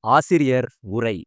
ஆசிரியர் உரை.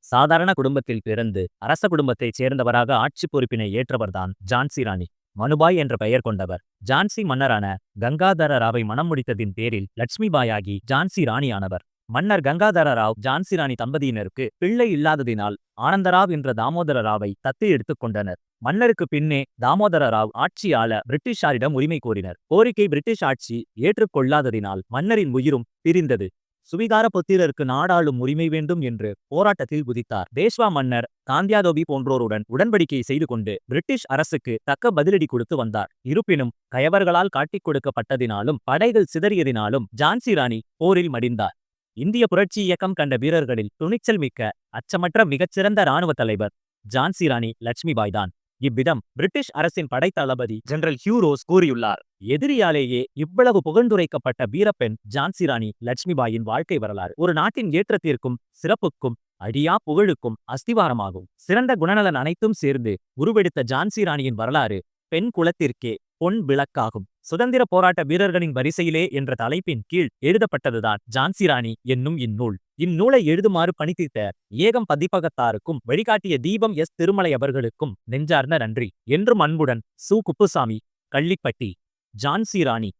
சாதாரண குடும்பத்தில் பிறந்து அரச குடும்பத்தைச் சேர்ந்தவராக ஆட்சி பொறுப்பினை ஏற்றவர்தான் ஜான்சி ராணி. மனுபாய் என்ற பெயர் கொண்டவர். ஜான்சி மன்னரான கங்காதர ராவை மணம் முடித்ததின் பேரில் லட்சுமிபாயாகி ஜான்சி ராணியானவர். மன்னர் கங்காதர ராவ் ஜான்சி ராணி தம்பதியினருக்கு பிள்ளை இல்லாததினால் ஆனந்தராவ் என்ற தாமோதர ராவை தத்து எடுத்துக் கொண்டனர். மன்னருக்கு பின்னே தாமோதர ராவ் ஆட்சி ஆள பிரிட்டிஷாரிடம் உரிமை கோரினர். கோரிக்கை பிரிட்டிஷ் ஆட்சி ஏற்றுக்கொள்ளாததினால் மன்னரின் உயிரும் பிரிந்தது. சுவிகார புத்திரருக்கு நாடாளும் உரிமை வேண்டும் என்று போராட்டத்தில் குதித்தார். பேஷ்வா மன்னர் காந்தியாதோபி போன்றோருடன் உடன்படிக்கை செய்து கொண்டு பிரிட்டிஷ் அரசுக்கு தக்க பதிலடி கொடுத்து வந்தார். இருப்பினும் கயவர்களால் காட்டிக் கொடுக்கப்பட்டதினாலும் படைகள் சிதறியதினாலும் ஜான்சி ராணி போரில் மடிந்தார். இந்திய புரட்சி இயக்கம் கண்ட வீரர்களில் துணிச்சல் மிக்க அச்சமற்ற மிகச்சிறந்த இராணுவ தலைவர் ஜான்சி ராணி லட்சுமிபாய் தான். இவ்விதம் பிரிட்டிஷ் அரசின் படைத்தளபதி ஜெனரல் ஹியூ ரோஸ் கூறியுள்ளார். எதிரியாலேயே இவ்வளவு புகழ்ந்துரைக்கப்பட்ட வீரப்பெண் ஜான்சி ராணி லட்சுமிபாயின் வாழ்க்கை வரலாறு ஒரு நாட்டின் ஏற்றத்திற்கும் சிறப்புக்கும் அடியா புகழுக்கும் அஸ்திவாரமாகும். சிறந்த குணநலன் அனைத்தும் சேர்ந்து உருவெடுத்த ஜான்சி ராணியின் வரலாறு பெண் குலத்திற்கே பொன் விளக்காகும். சுதந்திர போராட்ட வீரர்களின் வரிசையிலே என்ற தலைப்பின் கீழ் எழுதப்பட்டதுதான் ஜான்சி ராணி என்னும் இந்நூல். இந்நூலை எழுதுமாறு பணித்திட்ட ஏகம் பதிப்பகத்தாருக்கும் வழிகாட்டிய தீபம் எஸ் திருமலை அவர்களுக்கும் நெஞ்சார்ந்த நன்றி. என்றும் அன்புடன் சு. குப்புசாமி, கள்ளிப்பட்டி. ஜான்சி ராணி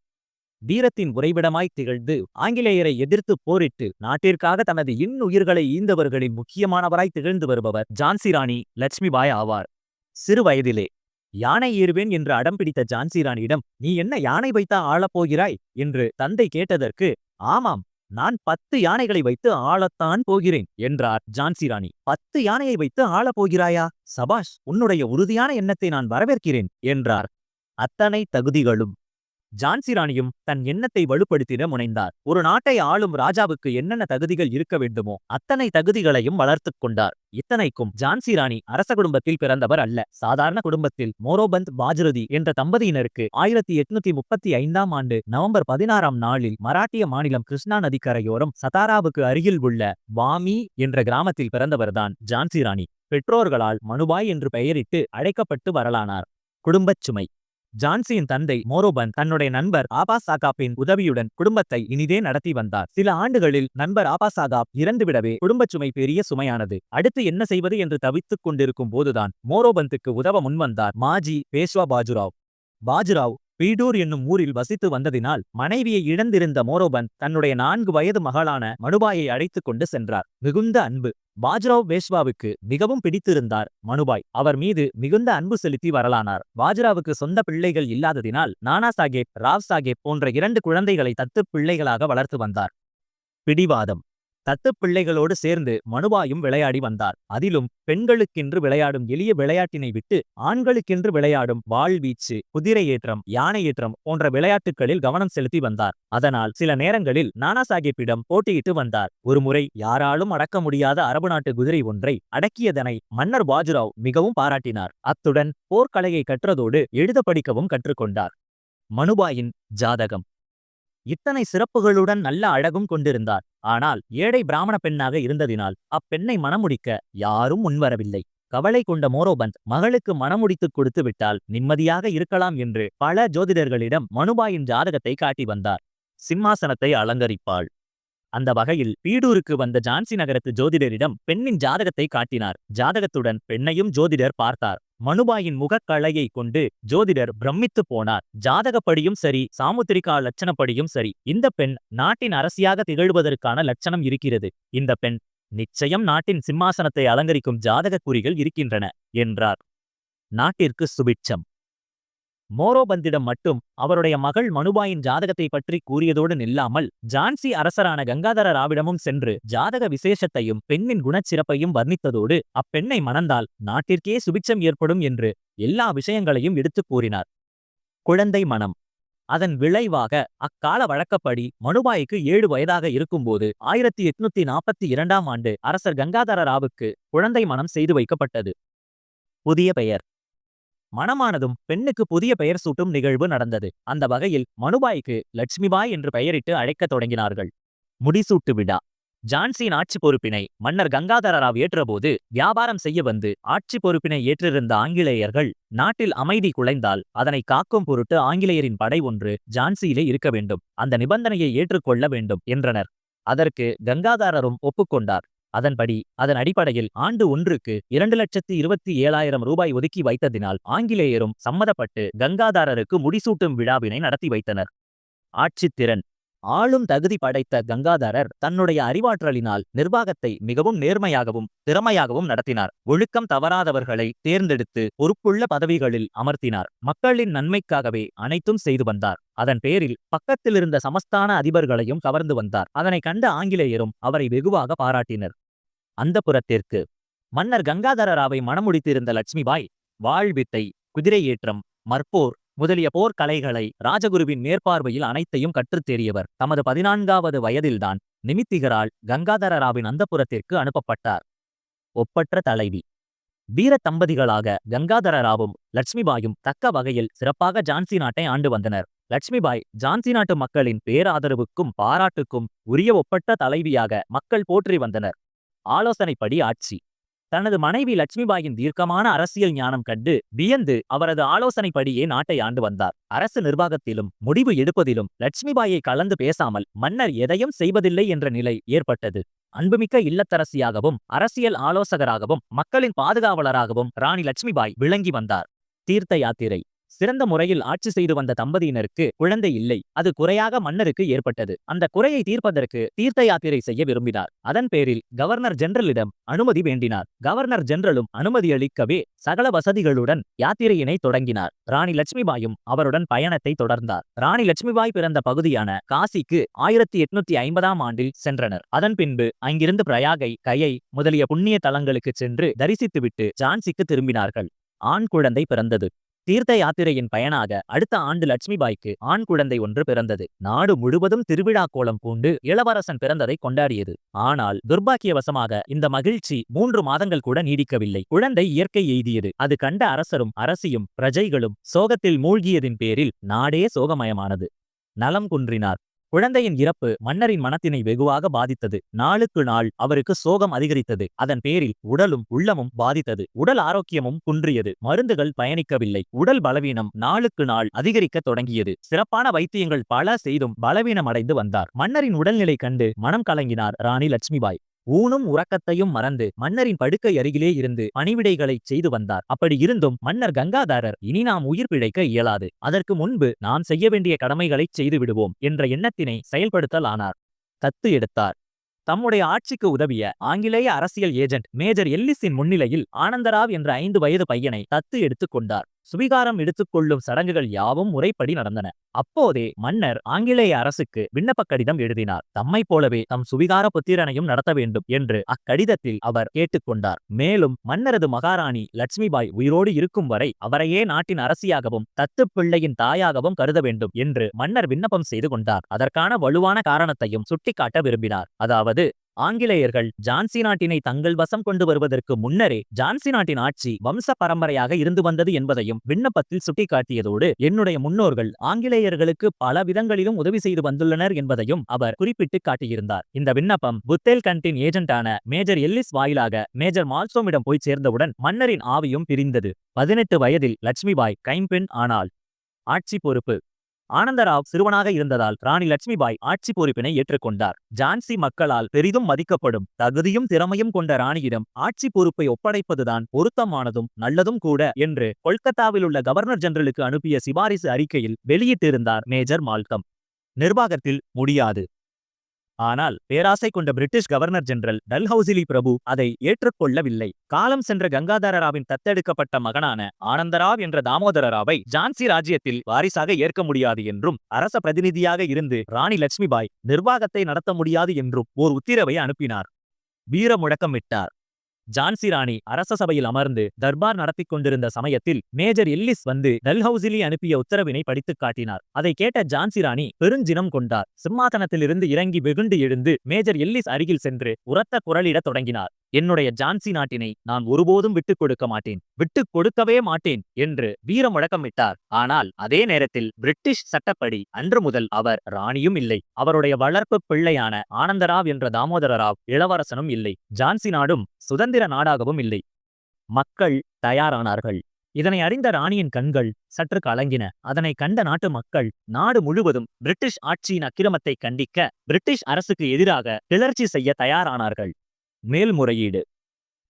வீரத்தின் உறைவிடமாய் திகழ்ந்து ஆங்கிலேயரை எதிர்த்து போரிட்டு நாட்டிற்காக தனது இன்னுயிர்களை ஈந்தவர்களின் முக்கியமானவராய் திகழ்ந்து வருபவர் ஜான்சி ராணி லட்சுமிபாய் ஆவார். சிறு வயதிலே யானை ஏறுவேன் என்று அடம் பிடித்த ஜான்சி ராணியிடம், நீ என்ன யானை வைத்தா ஆளப்போகிறாய் என்று தந்தை கேட்டதற்கு, ஆமாம், நான் 10 யானைகளை வைத்து ஆளத்தான் போகிறேன் என்றார் ஜான்சி ராணி. 10 யானையை வைத்து ஆளப்போகிறாயா? சபாஷ், உன்னுடைய உறுதியான எண்ணத்தை நான் வரவேற்கிறேன் என்றார். அத்தனை தகுதிகளும் ஜான்சி ராணியும் தன் எண்ணத்தை வலுப்படுத்திட முனைந்தார். ஒரு நாட்டை ஆளும் ராஜாவுக்கு என்னென்ன தகுதிகள் இருக்க வேண்டுமோ அத்தனை தகுதிகளையும் வளர்த்துக் கொண்டார். இத்தனைக்கும் ஜான்சி ராணி அரச குடும்பத்தில் பிறந்தவர் அல்ல. சாதாரண குடும்பத்தில் மோரோபந்த் பாஜிரதி என்ற தம்பதியினருக்கு 1835ஆம் ஆண்டு நவம்பர் 16ஆம் நாளில் மராட்டிய மாநிலம் கிருஷ்ணா நதிக்கரையோரம் சதாராவுக்கு அருகில் உள்ள வாமி என்ற கிராமத்தில் பிறந்தவர்தான் ஜான்சி ராணி. பெற்றோர்களால் மனுபாய் என்று பெயரிட்டு அழைக்கப்பட்டு வரலானார். குடும்பச் சுமை. ஜான்சியின் தந்தை மோரோபந்த் தன்னுடைய நண்பர் ஆபாசாகாப்பின் உதவியுடன் குடும்பத்தை இனிதே நடத்தி வந்தார். சில ஆண்டுகளில் நண்பர் ஆபாசாகாப் இறந்துவிடவே குடும்பச் சுமை பெரிய சுமையானது. அடுத்து என்ன செய்வது என்று தவித்துக் கொண்டிருக்கும் போதுதான் மோரோபந்துக்கு உதவ முன்வந்தார் மாஜி பேஷ்வா பாஜுராவ். பாஜுராவ் பீடூர் என்னும் ஊரில் வசித்து வந்ததினால் மனைவியை இழந்திருந்த மோரோபந்த் தன்னுடைய 4 வயது மகளான மனுபாயை அழைத்துக் கொண்டு சென்றார். மிகுந்த அன்பு. பாஜுராவ் பேஷ்வாவுக்கு மிகவும் பிடித்திருந்தார் மனுபாய். அவர் மீது மிகுந்த அன்பு செலுத்தி வரலானார். பாஜுராவுக்கு சொந்த பிள்ளைகள் இல்லாததினால் நானா சாஹேப், ராவ் சாஹேப் போன்ற 2 குழந்தைகளை தத்துப் பிள்ளைகளாக வளர்த்து வந்தார். பிடிவாதம். தத்துப் பிள்ளைகளோடு சேர்ந்து மனுபாயும் விளையாடி வந்தார். அதிலும் பெண்களுக்கென்று விளையாடும் எளிய விளையாட்டினை விட்டு ஆண்களுக்கென்று விளையாடும் வாழ்வீச்சு, குதிரை ஏற்றம், யானை ஏற்றம் போன்ற விளையாட்டுகளில் கவனம் செலுத்தி வந்தார். அதனால் சில நேரங்களில் நானா சாஹேப்பிடம் போட்டியிட்டு வந்தார். ஒருமுறை யாராலும் அடக்க முடியாத அரபு நாட்டு குதிரை ஒன்றை அடக்கியதனை மன்னர் பாஜுராவ் மிகவும் பாராட்டினார். அத்துடன் போர்க்கலையை கற்றதோடு எழுத படிக்கவும் கற்றுக்கொண்டார். மனுபாயின் ஜாதகம். இத்தனை சிறப்புகளுடன் நல்ல அழகும் கொண்டிருந்தார். ஆனால் ஏழை பிராமண பெண்ணாக இருந்ததினால் அப்பெண்ணை மணமுடிக்க யாரும் முன்வரவில்லை. கவலை கொண்ட மோரோபந்த் மகளுக்கு மணமுடித்துக் கொடுத்து விட்டால் நிம்மதியாக இருக்கலாம் என்று பல ஜோதிடர்களிடம் மனுபாயின் ஜாதகத்தை காட்டி வந்தார். சிம்மாசனத்தை அலங்கரிப்பாள். அந்த வகையில் பீடூருக்கு வந்த ஜான்சி நகரத்து ஜோதிடரிடம் பெண்ணின் ஜாதகத்தை காட்டினார். ஜாதகத்துடன் பெண்ணையும் ஜோதிடர் பார்த்தார். மனுபாயின் முகக்கலையை கொண்டு ஜோதிடர் பிரமித்து போனார். ஜாதகப்படியும் சரி, சாமுத்திரிகா லட்சணப்படியும் சரி, இந்த பெண் நாட்டின் அரசியாக திகழ்வதற்கான லட்சணம் இருக்கிறது. இந்த பெண் நிச்சயம் நாட்டின் சிம்மாசனத்தை அலங்கரிக்கும் ஜாதக குறிகள் இருக்கின்றன என்றார். நாட்டிற்கு சுபிட்சம். மோரோபந்திடம் மட்டும் அவருடைய மகள் மனுபாயின் ஜாதகத்தை பற்றி கூறியதோடு நில்லாமல் ஜான்சி அரசரான கங்காதர ராவிடமும் சென்று ஜாதக விசேஷத்தையும் பெண்ணின் குணச்சிறப்பையும் வர்ணித்ததோடு அப்பெண்ணை மணந்தால் நாட்டிற்கே சுபிட்சம் ஏற்படும் என்று எல்லா விஷயங்களையும் எடுத்துக் கூறினார். குழந்தை மனம். அதன் விளைவாக அக்கால வழக்கப்படி மனுபாய்க்கு 7 வயதாக இருக்கும்போது 1842ஆம் ஆண்டு அரசர் கங்காதர ராவுக்கு குழந்தை மனம் செய்து வைக்கப்பட்டது. புதிய பெயர். மணமானதும் பெண்ணுக்கு புதிய பெயர் சூட்டும் நிகழ்வு நடந்தது. அந்த வகையில் மனுபாய்க்கு லட்சுமிபாய் என்று பெயரிட்டு அழைக்கத் தொடங்கினார்கள். முடிசூட்டு விழா. ஜான்சியின் ஆட்சி பொறுப்பினை மன்னர் கங்காதர ராவ் ஏற்றபோது வியாபாரம் செய்ய வந்து ஆட்சி பொறுப்பினை ஏற்றிருந்த ஆங்கிலேயர்கள் நாட்டில் அமைதி குலைந்தால் அதனை காக்கும் பொருட்டு ஆங்கிலேயரின் படை ஒன்று ஜான்சியிலே இருக்க வேண்டும், அந்த நிபந்தனையை ஏற்றுக்கொள்ள வேண்டும் என்றனர். அதற்கு கங்காதரரும் ஒப்புக்கொண்டார். அதன்படி அதன் அடிப்படையில் ஆண்டு ஒன்றுக்கு 2,27,000 ரூபாய் ஒதுக்கி வைத்ததினால் ஆங்கிலேயரும் சம்மதப்பட்டு கங்காதரருக்கு முடிசூட்டும் விழாவினை நடத்தி வைத்தனர். ஆட்சித்திறன். ஆளும் தகுதி படைத்த கங்காதரர் தன்னுடைய அறிவாற்றலினால் நிர்வாகத்தை மிகவும் நேர்மையாகவும் திறமையாகவும் நடத்தினார். ஒழுக்கம் தவறாதவர்களை தேர்ந்தெடுத்து பொறுப்புள்ள பதவிகளில் அமர்த்தினார். மக்களின் நன்மைக்காகவே அனைத்தும் செய்து வந்தார். அதன் பேரில் பக்கத்திலிருந்த சமஸ்தான அதிபர்களையும் கவர்ந்து வந்தார். அதனை கண்ட ஆங்கிலேயரும் அவரை வெகுவாக பாராட்டினர். அந்தப்புரத்திற்கு. மன்னர் கங்காதரராவை மணமுடித்திருந்த லட்சுமிபாய் வாழ்வித்தை, குதிரை ஏற்றம், மற்போர் முதலிய போர்க்கலைகளை ராஜகுருவின் மேற்பார்வையில் அனைத்தையும் கற்றுத் தேறியவர். தமது 14வது வயதில்தான் நிமித்திகரால் கங்காதரராவின் அந்தப்புரத்திற்கு அனுப்பப்பட்டார். ஒப்பற்ற தலைவி. வீர தம்பதிகளாக கங்காதரராவும் லட்சுமிபாயும் தக்க வகையில் சிறப்பாக ஜான்சி நாட்டை ஆண்டு வந்தனர். லட்சுமிபாய் ஜான்சி நாட்டு மக்களின் பேராதரவுக்கும் பாராட்டுக்கும் உரிய ஒப்பற்ற தலைவியாக மக்கள் போற்றி வந்தனர். ஆலோசனைப்படி ஆட்சி. தனது மனைவி லட்சுமிபாயின் தீர்க்கமான அரசியல் ஞானம் கண்டு வியந்து அவரது ஆலோசனைப்படியே நாட்டை ஆண்டு வந்தார். அரசு நிர்வாகத்திலும் முடிவு எடுப்பதிலும் லட்சுமிபாயை கலந்து பேசாமல் மன்னர் எதையும் செய்வதில்லை என்ற நிலை ஏற்பட்டது. அன்புமிக்க இல்லத்தரசியாகவும் அரசியல் ஆலோசகராகவும் மக்களின் பாதுகாவலராகவும் ராணி லட்சுமிபாய் விளங்கி வந்தார். தீர்த்த யாத்திரை. சிறந்த முறையில் ஆட்சி செய்து வந்த தம்பதியினருக்கு குழந்தை இல்லை. அது குறையாக மன்னருக்கு ஏற்பட்டது. அந்த குறையை தீர்ப்பதற்கு தீர்த்த யாத்திரை செய்ய விரும்பினார். அதன் பேரில் கவர்னர் ஜெனரலிடம் அனுமதி வேண்டினார். கவர்னர் ஜெனரலும் அனுமதி அளிக்கவே சகல வசதிகளுடன் யாத்திரையினை தொடங்கினார். ராணி லட்சுமிபாயும் அவருடன் பயணத்தை தொடர்ந்தார். ராணி லட்சுமிபாய் பிறந்த பகுதியான காசிக்கு 1850ஆம் ஆண்டில் சென்றனர். அதன் பின்பு அங்கிருந்து பிரயாகை, கயை முதலிய புண்ணிய தலங்களுக்கு சென்று தரிசித்துவிட்டு ஜான்சிக்கு திரும்பினார்கள். ஆண் குழந்தை பிறந்தது. தீர்த்த யாத்திரையின் பயனாக அடுத்த ஆண்டு லட்சுமிபாய்க்கு ஆண் குழந்தை ஒன்று பிறந்தது. நாடு முழுவதும் திருவிழா கோலம் பூண்டு இளவரசன் பிறந்ததை கொண்டாடியது. ஆனால் துர்பாக்கியவசமாக இந்த மகிழ்ச்சி 3 மாதங்கள் கூட நீடிக்கவில்லை. குழந்தை இயற்கை எய்தியது. அது கண்ட அரசரும் அரசியும் பிரஜைகளும் சோகத்தில் மூழ்கியதின் பேரில் நாடே சோகமயமானது. நலம் குன்றினார். குழந்தையின் இறப்பு மன்னரின் மனத்தினை வெகுவாக பாதித்தது. நாளுக்கு நாள் அவருக்கு சோகம் அதிகரித்தது. அதன் பேரில் உடலும் உள்ளமும் பாதித்தது. உடல் ஆரோக்கியமும் குன்றியது. மருந்துகள் பயணிக்கவில்லை. உடல் பலவீனம் நாளுக்கு நாள் அதிகரிக்க தொடங்கியது. சிறப்பான வைத்தியங்கள் பல செய்தும் பலவீனமடைந்து வந்தார். மன்னரின் உடல்நிலை கண்டு மனம் கலங்கினார் ராணி லட்சுமிபாய். ஊனும் உறக்கத்தையும் மறந்து மன்னரின் படுக்கை அருகிலே இருந்து பணிவிடைகளை செய்து வந்தார். அப்படி இருந்தும் மன்னர் கங்காதரர் இனி நாம் உயிர் பிழைக்க இயலாது, அதற்கு முன்பு நாம் செய்ய வேண்டிய கடமைகளை செய்து விடுவோம் என்ற எண்ணத்தினை செயல்படுத்தலானார். தத்து எடுத்தார். தம்முடைய ஆட்சிக்கு உதவிய ஆங்கிலேய அரசியல் ஏஜென்ட் மேஜர் எல்லிஸின் முன்னிலையில் ஆனந்தராவ் என்ற 5 வயது பையனை தத்து எடுத்துக் கொண்டார். சுவீகாரம் எடுத்துக்கொள்ளும் சடங்குகள் யாவும் முறைப்படி நடந்தன. அப்போதே மன்னர் ஆங்கிலேய அரசுக்கு விண்ணப்ப கடிதம் எழுதினார். தம்மை போலவே தம் சுவீகார புத்திரனையும் நடத்த வேண்டும் என்று அக்கடிதத்தில் அவர் கேட்டுக்கொண்டார். மேலும் மன்னரது மகாராணி லட்சுமிபாய் உயிரோடு இருக்கும் வரை அவரையே நாட்டின் அரசியாகவும் தத்து பிள்ளையின் தாயாகவும் கருத வேண்டும் என்று மன்னர் விண்ணப்பம் செய்து கொண்டார். அதற்கான வலுவான காரணத்தையும் சுட்டிக்காட்ட விரும்பினார். அதாவது ஆங்கிலேயர்கள் ஜான்சி நாட்டினை தங்கள் வசம் கொண்டு வருவதற்கு முன்னரே ஜான்சி நாட்டின் ஆட்சி வம்ச பரம்பரையாக இருந்து வந்தது என்பதையும் விண்ணப்பத்தில் சுட்டிக்காட்டியதோடு என்னுடைய முன்னோர்கள் ஆங்கிலேயர்களுக்கு பல விதங்களிலும் உதவி செய்து வந்துள்ளனர் என்பதையும் அவர் குறிப்பிட்டு காட்டியிருந்தார். இந்த விண்ணப்பம் புத்தேல்கண்டின் ஏஜென்டான மேஜர் எல்லிஸ் வாயிலாக மேஜர் மால்சோமிடம் போய் சேர்ந்தவுடன் மன்னரின் ஆவியும் பிரிந்தது. 18 வயதில் லட்சுமிபாய் கைம்பெண் ஆனாள். ஆட்சி பொறுப்பு. ஆனந்தராவ் சிறுவனாக இருந்ததால் ராணி லட்சுமிபாய் ஆட்சி பொறுப்பினை ஏற்றுக்கொண்டார். ஜான்சி மக்களால் பெரிதும் மதிக்கப்படும் தகுதியும் திறமையும் கொண்ட ராணியிடம் ஆட்சி பொறுப்பை ஒப்படைப்பதுதான் பொருத்தமானதும் நல்லதும் கூட என்று கொல்கத்தாவில் உள்ள கவர்னர் ஜெனரலுக்கு அனுப்பிய சிபாரிசு அறிக்கையில் வெளியிட்டிருந்தார் மேஜர் மால்கம். நிர்வாகத்தில் முடியாது. ஆனால் பேராசை கொண்ட பிரிட்டிஷ் கவர்னர் ஜெனரல் டல்ஹவுசிலி பிரபு அதை ஏற்றுக்கொள்ளவில்லை. காலம் சென்ற கங்காதரராவின் தத்தெடுக்கப்பட்ட மகனான ஆனந்தராவ் என்ற தாமோதரராவை ஜான்சி ராஜ்யத்தில் வாரிசாக ஏற்க முடியாது என்றும் அரச பிரதிநிதியாக இருந்து ராணி லட்சுமிபாய் நிர்வாகத்தை நடத்த முடியாது என்றும் ஓர் உத்தரவை அனுப்பினார். வீர முழக்கமிட்டார். ஜான்சி ராணி அரச சபையில் அமர்ந்து தர்பார் நடத்தி கொண்டிருந்த சமயத்தில் மேஜர் எல்லிஸ் வந்து டல்ஹவுசிலி அனுப்பிய உத்தரவினை படித்துக் காட்டினார். அதை கேட்ட ஜான்சி ராணி பெருஞ்சினம் கொண்டார். சிம்மாசனத்திலிருந்து இறங்கி வெகுண்டு எழுந்து மேஜர் எல்லிஸ் அருகில் சென்று உரத்த குரலிடத் தொடங்கினார். என்னுடைய ஜான்சி நாட்டினை நான் ஒருபோதும் விட்டுக் கொடுக்க மாட்டேன், விட்டுக் கொடுக்கவே மாட்டேன் என்று வீர முழக்கமிட்டார். ஆனால் அதே நேரத்தில் பிரிட்டிஷ் சட்டப்படி அன்று முதல் அவர் ராணியும் இல்லை, அவருடைய வளர்ப்பு பிள்ளையான ஆனந்தராவ் என்ற தாமோதரராவ் இளவரசனும் இல்லை, ஜான்சி நாடும் சுதந்திர நாடாகவும் இல்லை. மக்கள் தயாரானார்கள். இதனை அறிந்த ராணியின் கண்கள் சற்று கலங்கின. அதனை கண்ட நாட்டு மக்கள் நாடு முழுவதும் பிரிட்டிஷ் ஆட்சியின் அக்கிரமத்தை கண்டிக்க பிரிட்டிஷ் அரசுக்கு எதிராக கிளர்ச்சி செய்ய தயாரானார்கள். மேல்முறையீடு.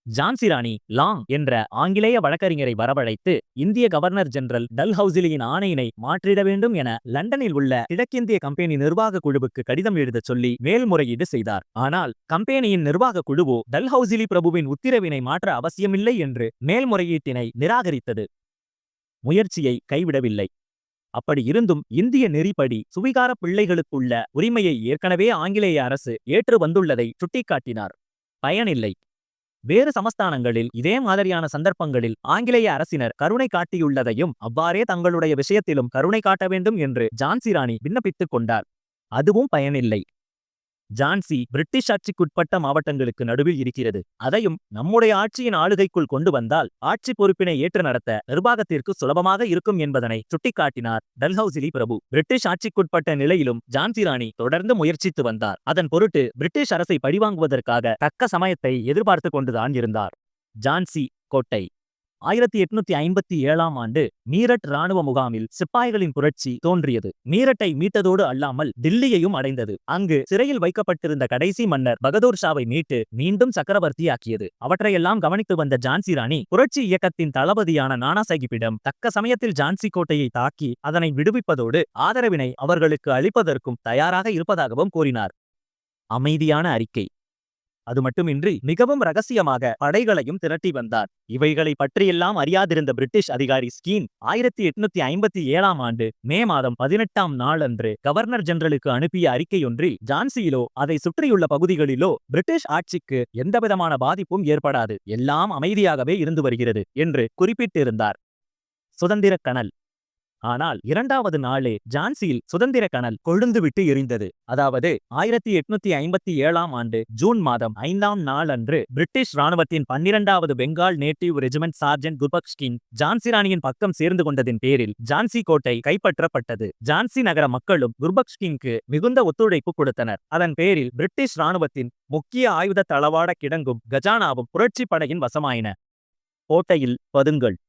ஜான்சி ராணி லாங் என்ற ஆங்கிலேய வழக்கறிஞரை வரவழைத்து இந்திய கவர்னர் ஜெனரல் டல்ஹவுசிலியின் ஆணையினை மாற்றிட வேண்டும் என லண்டனில் உள்ள கிழக்கிந்திய கம்பெனி நிர்வாக குழுவுக்கு கடிதம் எழுதச் சொல்லி மேல்முறையீடு செய்தார். ஆனால் கம்பெனியின் நிர்வாக குழுவோ டல்ஹவுசிலி பிரபுவின் உத்தரவினை மாற்ற அவசியமில்லை என்று மேல்முறையீட்டினை நிராகரித்தது. முயற்சியை கைவிடவில்லை. அப்படி இருந்தும் இந்திய நெறிப்படி சுவிகார பிள்ளைகளுக்குள்ள உரிமையை ஏற்கனவே ஆங்கிலேய அரசு ஏற்று வந்துள்ளதை சுட்டிக்காட்டினார். பயனில்லை. வேறு சமஸ்தானங்களில் இதே மாதிரியான சந்தர்ப்பங்களில் ஆங்கிலேய அரசினர் கருணை காட்டியுள்ளதையும் அவ்வாறே தங்களுடைய விஷயத்திலும் கருணை காட்ட வேண்டும் என்று ஜான்சி ராணி விண்ணப்பித்துக் கொண்டார். அதுவும் பயனில்லை. ஜான்சி பிரிட்டிஷ் ஆட்சிக்குட்பட்ட மாவட்டங்களுக்கு நடுவில் இருக்கிறது. அதையும் நம்முடைய ஆட்சியின் ஆளுகைக்குள் கொண்டு வந்தால் ஆட்சி பொறுப்பினை ஏற்று நடத்த நிர்வாகத்திற்கு சுலபமாக இருக்கும் என்பதனை சுட்டிக்காட்டினார் டல்ஹவுசிலி பிரபு. பிரிட்டிஷ் ஆட்சிக்குட்பட்ட நிலையிலும் ஜான்சி ராணி தொடர்ந்து முயற்சித்து வந்தார். அதன் பொருட்டு பிரிட்டிஷ் அரசை பழிவாங்குவதற்காக தக்க சமயத்தை எதிர்பார்த்து கொண்டுதான் இருந்தார். ஜான்சி கோட்டை. 1857ஆம் ஆண்டு மீரட் இராணுவ முகாமில் சிப்பாய்களின் புரட்சி தோன்றியது. மீரட்டை மீட்டதோடு அல்லாமல் தில்லியையும் அடைந்தது. அங்கு சிறையில் வைக்கப்பட்டிருந்த கடைசி மன்னர் பகதூர் ஷாவை மீட்டு மீண்டும் சக்கரவர்த்தியாக்கியது. அவற்றையெல்லாம் கவனித்து வந்த ஜான்சி ராணி புரட்சி இயக்கத்தின் தளபதியான நானா சாஹிப்பிடம் தக்க சமயத்தில் ஜான்சி கோட்டையை தாக்கி அதனை விடுவிப்பதோடு ஆதரவினை அவர்களுக்கு அளிப்பதற்கும் தயாராக இருப்பதாகவும் கூறினார். அமைதியான அறிக்கை. அது மட்டுமின்றி மிகவும் ரகசியமாக படைகளையும் திரட்டி வந்தார். இவைகளை பற்றியெல்லாம் அறியாதிருந்த பிரிட்டிஷ் அதிகாரி ஸ்கீன் 1857ஆம் ஆண்டு மே மாதம் 18ஆம் நாளன்று கவர்னர் ஜெனரலுக்கு அனுப்பிய அறிக்கையொன்றில் ஜான்சியிலோ அதை சுற்றியுள்ள பகுதிகளிலோ பிரிட்டிஷ் ஆட்சிக்கு எந்தவிதமான பாதிப்பும் ஏற்படாது, எல்லாம் அமைதியாகவே இருந்து வருகிறது என்று குறிப்பிட்டிருந்தார். சுதந்திர கனல். ஆனால் இரண்டாவது நாளே ஜான்சியில் சுதந்திர கனல் கொழுந்துவிட்டு எரிந்தது. அதாவது 1857ஆம் ஆண்டு ஜூன் மாதம் 5ஆம் நாள் அன்று பிரிட்டிஷ் ராணுவத்தின் 12வது பெங்கால் நேட்டிவ் ரெஜிமெண்ட் சார்ஜென்ட் குர்பக்ஸ்கின் ஜான்சி ராணியின் பக்கம் சேர்ந்து கொண்டதின் பேரில் ஜான்சி கோட்டை கைப்பற்றப்பட்டது. ஜான்சி நகர மக்களும் குர்பக்ஸ்கின்க்கு மிகுந்த ஒத்துழைப்பு கொடுத்தனர். அதன் பேரில் பிரிட்டிஷ் ராணுவத்தின் முக்கிய ஆயுத தளவாட கிடங்கும் கஜானாவும் புரட்சி படையின் வசமாயின. கோட்டையில் பதுங்கல்.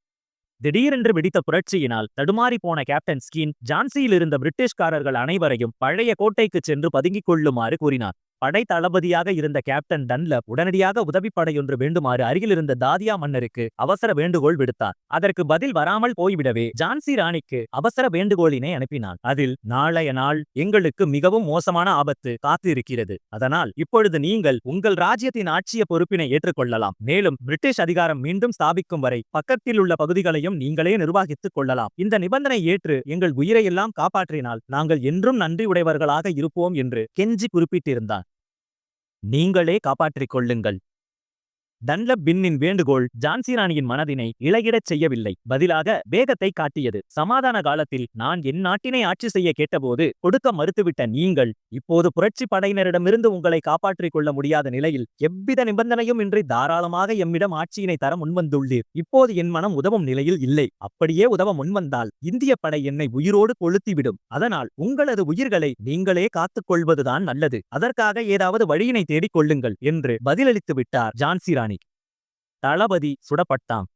திடீரென்று வெடித்த புரட்சியினால் தடுமாறி போன கேப்டன் ஸ்கீன் ஜான்சியில் இருந்த பிரிட்டிஷ்காரர்கள் அனைவரையும் பழைய கோட்டைக்கு சென்று பதுங்கிக் கொள்ளுமாறு கூறினார். படை தளபதியாக இருந்த கேப்டன் டன்லப் உடனடியாக உதவிப்படையொன்று வேண்டுமாறு அருகில் இருந்த தாதியா மன்னருக்கு அவசர வேண்டுகோள் விடுத்தார். அதற்கு பதில் வராமல் போய்விடவே ஜான்சி ராணிக்கு அவசர வேண்டுகோளினை அனுப்பினார். அதில் நாளைய நாள் எங்களுக்கு மிகவும் மோசமான ஆபத்து காத்து இருக்கிறது. அதனால் இப்பொழுது நீங்கள் உங்கள் ராஜ்யத்தின் ஆட்சிய பொறுப்பினை ஏற்றுக்கொள்ளலாம். மேலும் பிரிட்டிஷ் அதிகாரம் மீண்டும் ஸ்தாபிக்கும் வரை பக்கத்தில் உள்ள பகுதிகளையும் நீங்களே நிர்வகித்துக் கொள்ளலாம். இந்த நிபந்தனை ஏற்று எங்கள் உயிரையெல்லாம் காப்பாற்றினால் நாங்கள் என்றும் நன்றி உடையவர்களாக இருப்போம் என்று கெஞ்சி குறிப்பிட்டிருந்தார். நீங்களே காப்பாற்றிக் கொள்ளுங்கள். டன்லப் பின்னின் வேண்டுகோள் ஜான்சி ராணியின் மனதினை இளையிடச் செய்யவில்லை. பதிலாக வேகத்தை காட்டியது. சமாதான காலத்தில் நான் என் நாட்டினை ஆட்சி செய்ய கேட்டபோது கொடுக்க மறுத்துவிட்ட நீங்கள் இப்போது புரட்சி படையினரிடமிருந்து உங்களை காப்பாற்றிக் கொள்ள முடியாத நிலையில் எவ்வித நிபந்தனையும் இன்றி தாராளமாக எம்மிடம் ஆட்சியினை தர முன்வந்துள்ளீர். இப்போது என் மனம் உதவும் நிலையில் இல்லை. அப்படியே உதவ முன்வந்தால் இந்திய படை என்னை உயிரோடு கொளுத்திவிடும். அதனால் உங்களது உயிர்களை நீங்களே காத்துக் கொள்வதுதான் நல்லது. அதற்காக ஏதாவது வழியினை தேடிக் கொள்ளுங்கள் என்று பதிலளித்து விட்டார் ஜான்சி ராணி. தளபதி சுடப்பட்டாம்.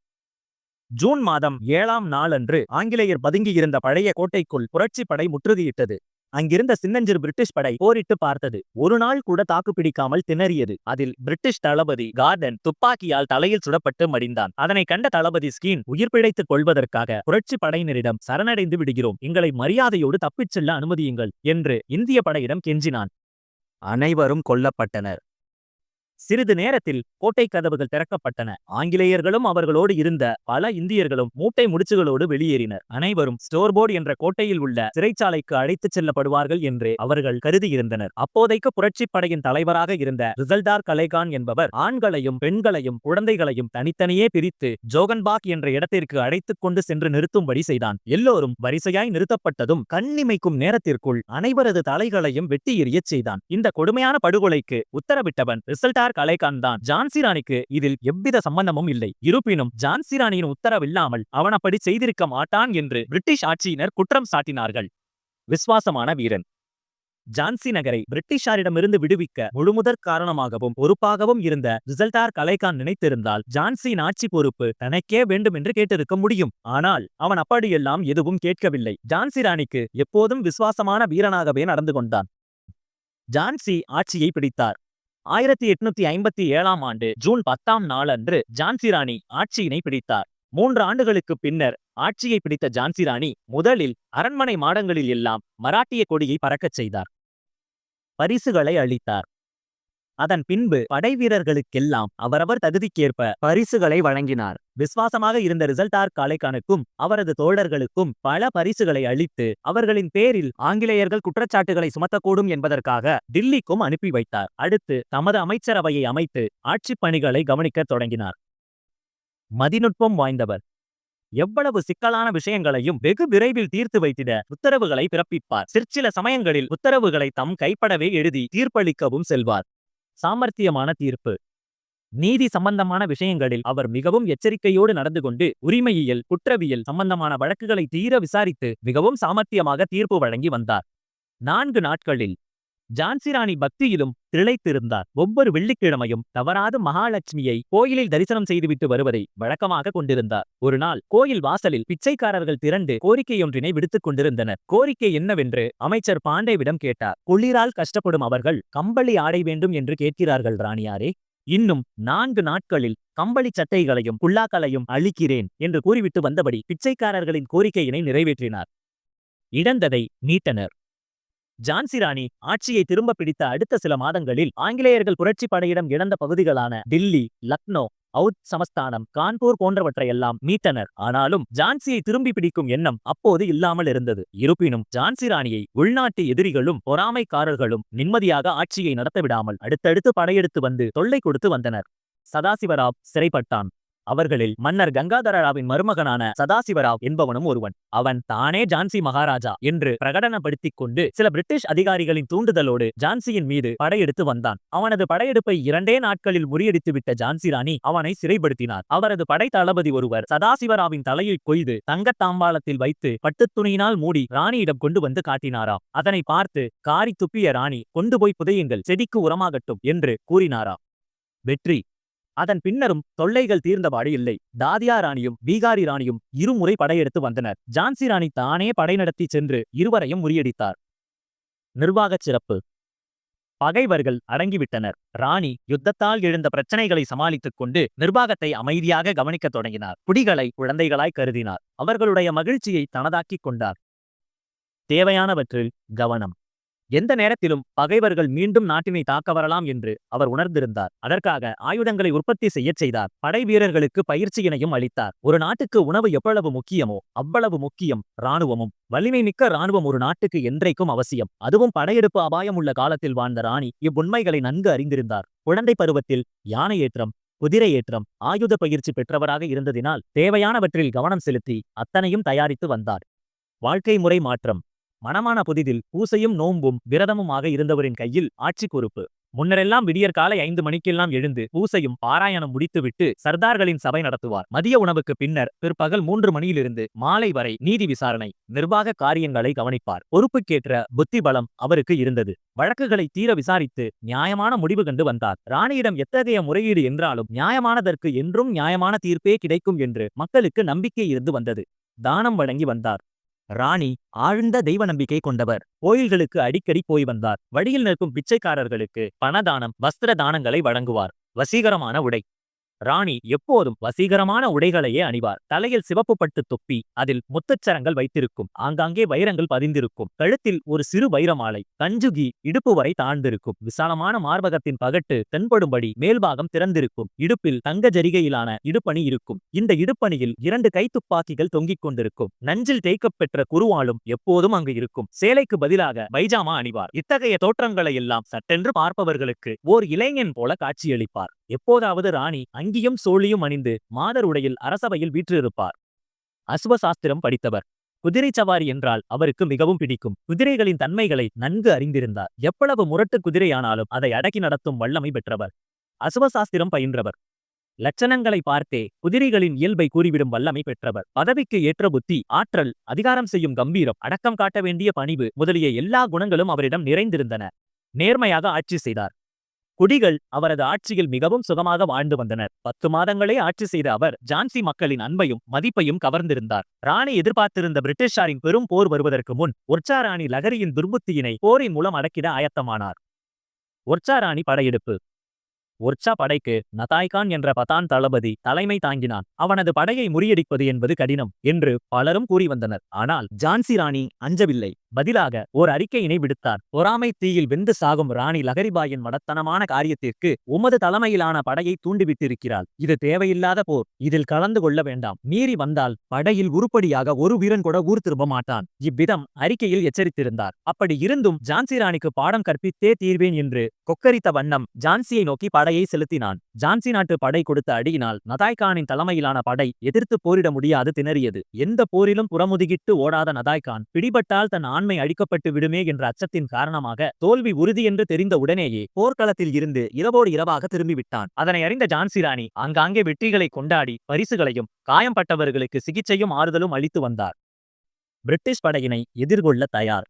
ஜூன் மாதம் 7ஆம் நாள் அன்று ஆங்கிலேயர் பதுங்கியிருந்த பழைய கோட்டைக்குள் புரட்சி படை முற்றுகையிட்டது. அங்கிருந்த சின்னஞ்சிறு பிரிட்டிஷ் படை போரிட்டு பார்த்தது. ஒரு நாள் கூட தாக்குப்பிடிக்காமல் திணறியது. அதில் பிரிட்டிஷ் தளபதி கார்டன் துப்பாக்கியால் தலையில் சுடப்பட்டு மடிந்தான். அதனை கண்ட தளபதி ஸ்கீன் உயிர் பிழைத்துக் கொள்வதற்காக புரட்சி படையினரிடம் சரணடைந்து விடுகிறோம், எங்களை மரியாதையோடு தப்பிச் செல்ல அனுமதியுங்கள் என்று இந்திய படையிடம் கெஞ்சினான். அனைவரும் கொல்லப்பட்டனர். சிறிது நேரத்தில் கோட்டை கதவுகள் திறக்கப்பட்டன. ஆங்கிலேயர்களும் அவர்களோடு இருந்த பல இந்தியர்களும் மூட்டை முடிச்சுகளோடு வெளியேறினர். அனைவரும் ஸ்டோர்போர்ட் என்ற கோட்டையில் உள்ள சிறைச்சாலைக்கு அழைத்துச் செல்லப்படுவார்கள் என்று அவர்கள் கருதியிருந்தனர். அப்போதைக்கு புரட்சி படையின் தலைவராக இருந்த ரிசல்டார் கலேகான் என்பவர் ஆண்களையும் பெண்களையும் குழந்தைகளையும் தனித்தனியே பிரித்து ஜோகன்பாக் என்ற இடத்திற்கு அழைத்துக் கொண்டு சென்று நிறுத்தும்படி செய்தான். எல்லோரும் வரிசையாய் நிறுத்தப்பட்டதும் கண்ணிமைக்கும் நேரத்திற்குள் அனைவரது தலைகளையும் வெட்டி எறியச் செய்தான். இந்த கொடுமையான படுகொலைக்கு உத்தரவிட்டவன் ரிசல்டார் கலேகான் தான். ஜான்சி ராணிக்கு இதில் எவ்வித சம்பந்தமும் இல்லை. இருப்பினும் ஜான்சி ராணியின் உத்தரவில்லாமல் அவன் அப்படி செய்திருக்க மாட்டான் என்று பிரிட்டிஷ் ஆட்சியினர் குற்றம் சாட்டினார்கள். விசுவாசமான வீரன். ஜான்சி நகரை பிரிட்டிஷாரிடமிருந்து விடுவிக்க முழுமுதற் காரணமாகவும் பொறுப்பாகவும் இருந்த ரிசல்டார் கலைகான் நினைத்திருந்தால் ஜான்சியின் ஆட்சி பொறுப்பு தனக்கே வேண்டும் என்று கேட்டிருக்க முடியும். ஆனால் அவன் அப்படியெல்லாம் எதுவும் கேட்கவில்லை. ஜான்சி ராணிக்கு எப்போதும் விசுவாசமான வீரனாகவே நடந்து கொண்டான். ஜான்சி ஆட்சியை பிடித்தார். 1857ஆம் ஆண்டு ஜூன் 10ஆம் நாளன்று ஜான்சி ராணி ஆட்சியினை பிடித்தார். 3 ஆண்டுகளுக்கு பின்னர் ஆட்சியை பிடித்த ஜான்சி ராணி முதலில் அரண்மனை மாடங்களில் எல்லாம் மராட்டிய கொடியை பறக்கச் செய்தார். பரிசுகளை அளித்தார். அதன் பின்பு படை வீரர்களுக்கெல்லாம் அவரவர் தகுதிக்கேற்ப பரிசுகளை வழங்கினார். விசுவாசமாக இருந்த ரிசல்டார் கலைகானுக்கும் அவரது தோழர்களுக்கும் பல பரிசுகளை அளித்து அவர்களின் பேரில் ஆங்கிலேயர்கள் குற்றச்சாட்டுகளை சுமத்தக்கூடும் என்பதற்காக டில்லிக்கும் அனுப்பி வைத்தார். அடுத்து தமது அமைச்சரவையை அமைத்து ஆட்சிப் பணிகளை கவனிக்கத் தொடங்கினார். மதிநுட்பம் வாய்ந்தவர். எவ்வளவு சிக்கலான விஷயங்களையும் வெகு விரைவில் தீர்த்து வைத்திட உத்தரவுகளை பிறப்பிப்பார். சிற்சில சமயங்களில் உத்தரவுகளை தம் கைப்படவே எழுதி தீர்ப்பளிக்கவும் செல்வார். சாமர்த்தியமான தீர்ப்பு. நீதி சம்பந்தமான விஷயங்களில் அவர் மிகவும் எச்சரிக்கையோடு நடந்து கொண்டு உரிமையியல், குற்றவியல் சம்பந்தமான வழக்குகளை தீர விசாரித்து மிகவும் சாமர்த்தியமாக தீர்ப்பு வழங்கி வந்தார். 4 நாட்களில் ஜான்சி ராணி பக்தியிலும் திளைத்திருந்தார். ஒவ்வொரு வெள்ளிக்கிழமையும் தவறாது மகாலட்சுமியை கோயிலில் தரிசனம் செய்துவிட்டு வருவதை வழக்கமாக கொண்டிருந்தார். ஒரு நாள் கோயில் வாசலில் பிச்சைக்காரர்கள் திரண்டு கோரிக்கையொன்றினை விடுத்துக் கொண்டிருந்தனர். கோரிக்கை என்னவென்று அமைச்சர் பாண்டேவிடம் கேட்டார். குளிரால் கஷ்டப்படும் அவர்கள் கம்பளி ஆடை வேண்டும் என்று கேட்கிறார்கள் ராணியாரே. இன்னும் 4 நாட்களில் கம்பளி சட்டைகளையும் குல்லாக்களையும் அளிக்கிறேன் என்று கூறிவிட்டு வந்தபடி பிச்சைக்காரர்களின் கோரிக்கையினை நிறைவேற்றினார். இழந்ததை மீட்டனர். ஜான்சி ராணி ஆட்சியை திரும்ப பிடித்த அடுத்த சில மாதங்களில் ஆங்கிலேயர்கள் புரட்சி படையிடம் இழந்த பகுதிகளான டில்லி, லக்னோ, அவுத் சமஸ்தானம், கான்பூர் போன்றவற்றையெல்லாம் மீட்டனர். ஆனாலும் ஜான்சியை திரும்பி பிடிக்கும் எண்ணம் அப்போது இல்லாமல் இருந்தது. இருப்பினும் ஜான்சி ராணியை உள்நாட்டு எதிரிகளும் பொறாமைக்காரர்களும் நிம்மதியாக ஆட்சியை நடத்தவிடாமல் அடுத்தடுத்து படையெடுத்து வந்து தொல்லை கொடுத்து வந்தனர். சதாசிவராவ் சிறைப்பட்டான். அவர்களில் மன்னர் கங்காதரராவின் மருமகனான சதாசிவராவ் என்பவனும் ஒருவன். அவன் தானே ஜான்சி மகாராஜா என்று பிரகடனப்படுத்திக் கொண்டு சில பிரிட்டிஷ் அதிகாரிகளின் தூண்டுதலோடு ஜான்சியின் மீது படையெடுத்து வந்தான். அவனது படையெடுப்பை 2 நாட்களில் முறியடித்துவிட்ட ஜான்சி ராணி அவனை சிறைப்படுத்தினார். அவரது படை தளபதி ஒருவர் சதாசிவராவின் தலையை கொய்து தங்கத் தாம்பாளத்தில் வைத்து பட்டுத் துணியினால் மூடி ராணியிடம் கொண்டு வந்து காட்டினாராம். அதனை பார்த்து காரி துப்பிய ராணி, கொண்டு போய் புதையுங்கள், செடிக்கு உரமாகட்டும் என்று கூறினாராம். வெற்றி. அதன் பின்னரும் தொல்லைகள் தீர்ந்தபாடு இல்லை. தாதியா ராணியும் பீகாரி ராணியும் இருமுறை படையெடுத்து வந்தனர். ஜான்சி ராணி தானே படை நடத்தி சென்று இருவரையும் முறியடித்தார். நிர்வாகச் சிறப்பு. பகைவர்கள் அடங்கிவிட்டனர். ராணி யுத்தத்தால் எழுந்த பிரச்சனைகளை சமாளித்துக் கொண்டு நிர்வாகத்தை அமைதியாக கவனிக்கத் தொடங்கினார். குடிகளை குழந்தைகளாய் கருதினார். அவர்களுடைய மகிழ்ச்சியை தனதாக்கிக் கொண்டார். தேவையானவற்றில் கவனம். எந்த நேரத்திலும் பகைவர்கள் மீண்டும் நாட்டினை தாக்க வரலாம் என்று அவர் உணர்ந்திருந்தார். அதற்காக ஆயுதங்களை உற்பத்தி செய்யச் செய்தார். படை வீரர்களுக்கு பயிற்சியினையும் அளித்தார். ஒரு நாட்டுக்கு உணவு எவ்வளவு முக்கியமோ அவ்வளவு முக்கியம் இராணுவமும். வலிமை மிக்க இராணுவம் ஒரு நாட்டுக்கு என்றைக்கும் அவசியம். அதுவும் படையெடுப்பு அபாயம் உள்ள காலத்தில் வாழ்ந்த ராணி இவ்வுண்மைகளை நன்கு அறிந்திருந்தார். குழந்தை பருவத்தில் யானை ஏற்றம், குதிரை ஏற்றம், ஆயுத பயிற்சி பெற்றவராக இருந்ததினால் தேவையானவற்றில் கவனம் செலுத்தி அத்தனையும் தயாரித்து வந்தார். வாழ்க்கை முறை மாற்றம். மணமான புதிதில் பூசையும் நோம்பும் விரதமுமாக இருந்தவரின் கையில் ஆட்சி பொறுப்பு. முன்னரெல்லாம் விடியற்காலை 5 மணிக்கெல்லாம் எழுந்து பூசையும் பாராயணம் முடித்துவிட்டு சர்தார்களின் சபை நடத்துவார். மதிய உணவுக்கு பின்னர் பிற்பகல் 3 மணியிலிருந்து மாலை வரை நீதி விசாரணை, நிர்வாக காரியங்களை கவனிப்பார். பொறுப்புக்கேற்ற புத்தி பலம் அவருக்கு இருந்தது. வழக்குகளை தீர விசாரித்து நியாயமான முடிவு கண்டு வந்தார். ராணியிடம் எத்தகைய முறையீடு என்றாலும் நியாயமானதற்கு என்றும் நியாயமான தீர்ப்பே கிடைக்கும் என்று மக்களுக்கு நம்பிக்கை இருந்து வந்தது. தானம் வழங்கி வந்தார். ராணி ஆழ்ந்த தெய்வ நம்பிக்கை கொண்டவர். கோயில்களுக்கு அடிக்கடி போய் வந்தார். வழியில் நிற்கும் பிச்சைக்காரர்களுக்கு பணதானம், வஸ்திர தானங்களை வழங்குவார். வசீகரமான உடை. ராணி எப்போதும் வசீகரமான உடைகளையே அணிவார். தலையில் சிவப்பு பட்டு தொப்பி, அதில் முத்துச்சரங்கள் வைத்திருக்கும். ஆங்காங்கே வைரங்கள் பதிந்திருக்கும். கழுத்தில் ஒரு சிறு வைரமாலை, கஞ்சுகி இடுப்பு வரை தாழ்ந்திருக்கும். விசாலமான மார்பகத்தின் பகட்டு தென்படும்படி மேல்பாகம் திறந்திருக்கும். இடுப்பில் தங்க ஜரிகையிலான இடுப்பணி இருக்கும். இந்த இடுப்பணியில் 2 கைத்துப்பாக்கிகள் தொங்கிக் கொண்டிருக்கும். நஞ்சில் தேய்க்கப்பெற்ற குருவாலும் எப்போதும் அங்கு இருக்கும். சேலைக்கு பதிலாக பைஜாமா அணிவார். இத்தகைய தோற்றங்களை எல்லாம் சட்டென்று பார்ப்பவர்களுக்கு ஓர் இளைஞன் போல காட்சியளிப்பார். எப்போதாவது ராணி அங்கியும் சோழியும் அணிந்து மாதர் உடையில் அரசவையில் வீற்றிருப்பார். அஸ்வசாஸ்திரம் படித்தவர். குதிரை சவாரி என்றால் அவருக்கு மிகவும் பிடிக்கும். குதிரைகளின் தன்மைகளை நன்கு அறிந்திருந்தார். எவ்வளவு முரட்டு குதிரையானாலும் அதை அடக்கி நடத்தும் வல்லமை பெற்றவர். அஸ்வசாஸ்திரம் பயின்றவர். லட்சணங்களை பார்த்தே குதிரைகளின் இயல்பை கூறிவிடும் வல்லமை பெற்றவர். பதவிக்கு ஏற்ற புத்தி, ஆற்றல், அதிகாரம் செய்யும் கம்பீரம், அடக்கம் காட்ட வேண்டிய பணிவு முதலிய எல்லா குணங்களும் அவரிடம் நிறைந்திருந்தன. நேர்மையாக ஆட்சி செய்தார். குடிகள் அவரது ஆட்சியில் மிகவும் சுகமாக வாழ்ந்து வந்தனர். 10 மாதங்களே ஆட்சி செய்த அவர் ஜான்சி மக்களின் அன்பையும் மதிப்பையும் கவர்ந்திருந்தார். ராணி எதிர்பார்த்திருந்த பிரிட்டிஷாரின் பெரும் போர் வருவதற்கு முன் ஒர்ச்சா ராணி லகரியின் துர்புத்தியினை போரின் மூலம் அடக்கிட ஆயத்தமானார். ஒர்ச்சா ராணி படையெடுப்பு. ஒர்ச்சா படைக்கு நதாய்கான் என்ற பதான் தளபதி தலைமை தாங்கினான். அவனது படையை முறியடிப்பது என்பது கடினம் என்று பலரும் கூறி வந்தனர். ஆனால் ஜான்சி ராணி அஞ்சவில்லை. பதிலாக ஓர் அறிக்கையினை விடுத்தார். பொறாமை தீயில் வெந்து சாகும் ராணி லகரிபாயின் மடத்தனமான காரியத்திற்கு உமது தலைமையிலான படையை தூண்டிவிட்டிருக்கிறாள். இது தேவையில்லாத போர். இதில் கலந்து கொள்ள வேண்டாம். மீறி வந்தால் படையில் உருப்படியாக ஒரு வீரன் கூட ஊர் திரும்ப மாட்டான். இவ்விதம் அறிக்கையில் எச்சரித்திருந்தார். அப்படி இருந்தும் ஜான்சி ராணிக்கு பாடம் கற்பித்தே தீர்வேன் என்று கொக்கரித்த வண்ணம் ஜான்சியை நோக்கி படையை செலுத்தினான். ஜான்சி நாட்டு படை கொடுத்த அடியினால் நதாய்கானின் தலைமையிலான படை எதிர்த்து போரிட முடியாது திணறியது. எந்த போரிலும் புறமுதுகிட்டு ஓடாத நதாய்கான் பிடிபட்டால் தன் ஆண்மை அழிக்கப்பட்டு விடுமே என்ற அச்சத்தின் காரணமாக தோல்வி உறுதி என்று தெரிந்த உடனேயே போர்க்களத்தில் இருந்து இரவோடு இரவாக திரும்பிவிட்டான். அதனை அறிந்த ஜான்சி ராணி ஆங்காங்கே வெற்றிகளை கொண்டாடி பரிசுகளையும் காயம்பட்டவர்களுக்கு சிகிச்சையும் ஆறுதலும் அளித்து வந்தார். பிரிட்டிஷ் படையினை எதிர்கொள்ள தயார்.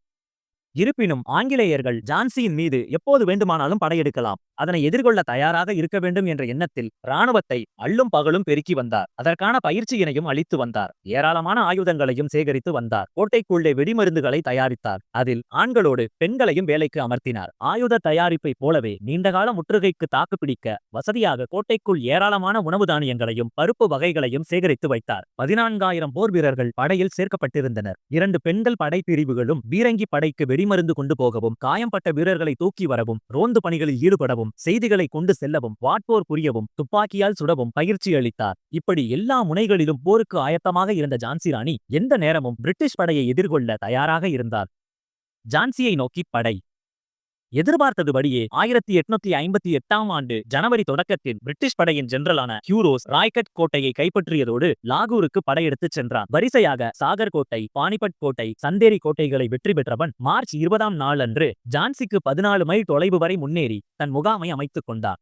இருப்பினும் ஆங்கிலேயர்கள் ஜான்சியின் மீது எப்போது வேண்டுமானாலும் படையெடுக்கலாம். அதனை எதிர்கொள்ள தயாராக இருக்க வேண்டும் என்ற எண்ணத்தில் இராணுவத்தை அள்ளும் பகலும் பெருக்கி வந்தார். அதற்கான பயிற்சியினையும் அளித்து வந்தார். ஏராளமான ஆயுதங்களையும் சேகரித்து வந்தார். கோட்டைக்குள்ளே வெடிமருந்துகளை தயாரித்தார். அதில் ஆண்களோடு பெண்களையும் வேலைக்கு அமர்த்தினார். ஆயுத தயாரிப்பை போலவே நீண்டகால முற்றுகைக்கு தாக்குப்பிடிக்க வசதியாக கோட்டைக்குள் ஏராளமான உணவு தானியங்களையும் பருப்பு வகைகளையும் சேகரித்து வைத்தார். 14,000 போர் வீரர்கள் படையில் சேர்க்கப்பட்டிருந்தனர். 2 பெண்கள் படை பிரிவுகளும் பீரங்கி படைக்கு வெடிமருந்து கொண்டு போகவும், காயம்பட்ட வீரர்களை தூக்கி வரவும், ரோந்து பணிகளில் ஈடுபடவும், செய்திகளை கொண்டு செல்லவும், வாட்போர் புரியவும், துப்பாக்கியால் சுடவும் பயிற்சி அளித்தார். இப்படி எல்லா முனைகளிலும் போருக்கு ஆயத்தமாக இருந்த ஜான்சி ராணி எந்த நேரமும் பிரிட்டிஷ் படையை எதிர்கொள்ள தயாராக இருந்தார். ஜான்சியை நோக்கி படை. எதிர்பார்த்ததுபடியே 1858ஆம் ஆண்டு ஜனவரி தொடக்கத்தில் பிரிட்டிஷ் படையின் ஜெனரலான ஹியூரோஸ் ராய்கட் கோட்டையை கைப்பற்றியதோடு லாகூருக்கு படையெடுத்துச் சென்றான். வரிசையாக சாகர் கோட்டை, பானிபட் கோட்டை, சந்தேரி கோட்டைகளை வெற்றி பெற்றவன் மார்ச் 20ஆம் நாளன்று ஜான்சிக்கு 14 மைல் தொலைவு வரை முன்னேறி தன் முகாமை அமைத்துக் கொண்டான்.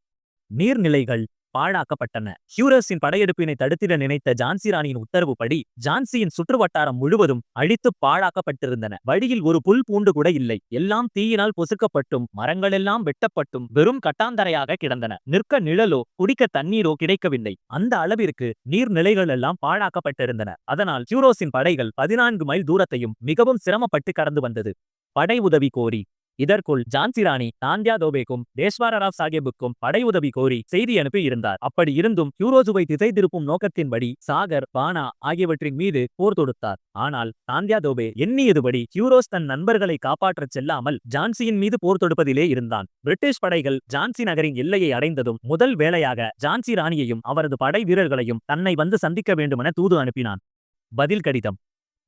நீர்நிலைகள் பாழாக்கப்பட்டன. ஹியூரோஸின் படையெடுப்பினை தடுத்திட நினைத்த ஜான்சி ராணியின் உத்தரவுப்படி ஜான்சியின் சுற்றுவட்டாரம் முழுவதும் அழித்து பாழாக்கப்பட்டிருந்தன. வழியில் ஒரு புல் பூண்டு கூட இல்லை. எல்லாம் தீயினால் பொசுக்கப்பட்டும் மரங்களெல்லாம் வெட்டப்பட்டும் வெறும் கட்டாந்தரையாக கிடந்தன. நிற்க நிழலோ குடிக்க தண்ணீரோ கிடைக்கவில்லை. அந்த அளவிற்கு நீர்நிலைகள் எல்லாம் பாழாக்கப்பட்டிருந்தன. அதனால் ஹியூரோஸின் படைகள் 14 மைல் தூரத்தையும் மிகவும் சிரமப்பட்டு கடந்து வந்தது. படை உதவி கோரி. இதற்குள் ஜான்சி ராணி தாந்தியா தோபேக்கும் தேஷ்வாரராவ் சாஹேபுக்கும் படை உதவி கோரி செய்தி அனுப்பி இருந்தார். அப்படி இருந்தும் ஹியூரோஸுவை திசை திருப்பும் நோக்கத்தின்படி சாகர், பானா ஆகியவற்றின் மீது போர் தொடுத்தார். ஆனால் தாந்தியா தோபே எண்ணியதுபடி ஹியூரோஸ் தன் நண்பர்களை காப்பாற்றச் செல்லாமல் ஜான்சியின் மீது போர் தொடுப்பதிலே இருந்தான். பிரிட்டிஷ் படைகள் ஜான்சி நகரின் எல்லையை அடைந்ததும் முதல் வேளையாக ஜான்சி ராணியையும் அவரது படை வீரர்களையும் தன்னை வந்து சந்திக்க வேண்டுமென தூது அனுப்பினான். பதில் கடிதம்.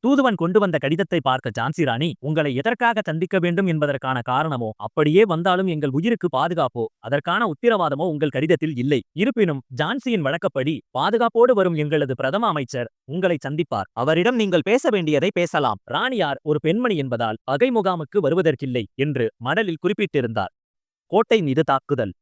தூதுவன் கொண்டு வந்த கடிதத்தை பார்க்க ஜான்சி ராணி, உங்களை எதற்காக சந்திக்க வேண்டும் என்பதற்கான காரணமோ, அப்படியே வந்தாலும் எங்கள் உயிருக்கு பாதுகாப்போ, அதற்கான உத்தரவாதமோ உங்கள் கடிதத்தில் இல்லை. இருப்பினும் ஜான்சியின் வழக்கப்படி பாதுகாப்போடு வரும் எங்களது பிரதம அமைச்சர் உங்களை சந்திப்பார். அவரிடம் நீங்கள் பேச வேண்டியதை பேசலாம். ராணியார் ஒரு பெண்மணி என்பதால் பகை முகாமுக்கு வருவதற்கில்லை என்று மடலில் குறிப்பிட்டிருந்தார். கோட்டை மீது தாக்குதல்.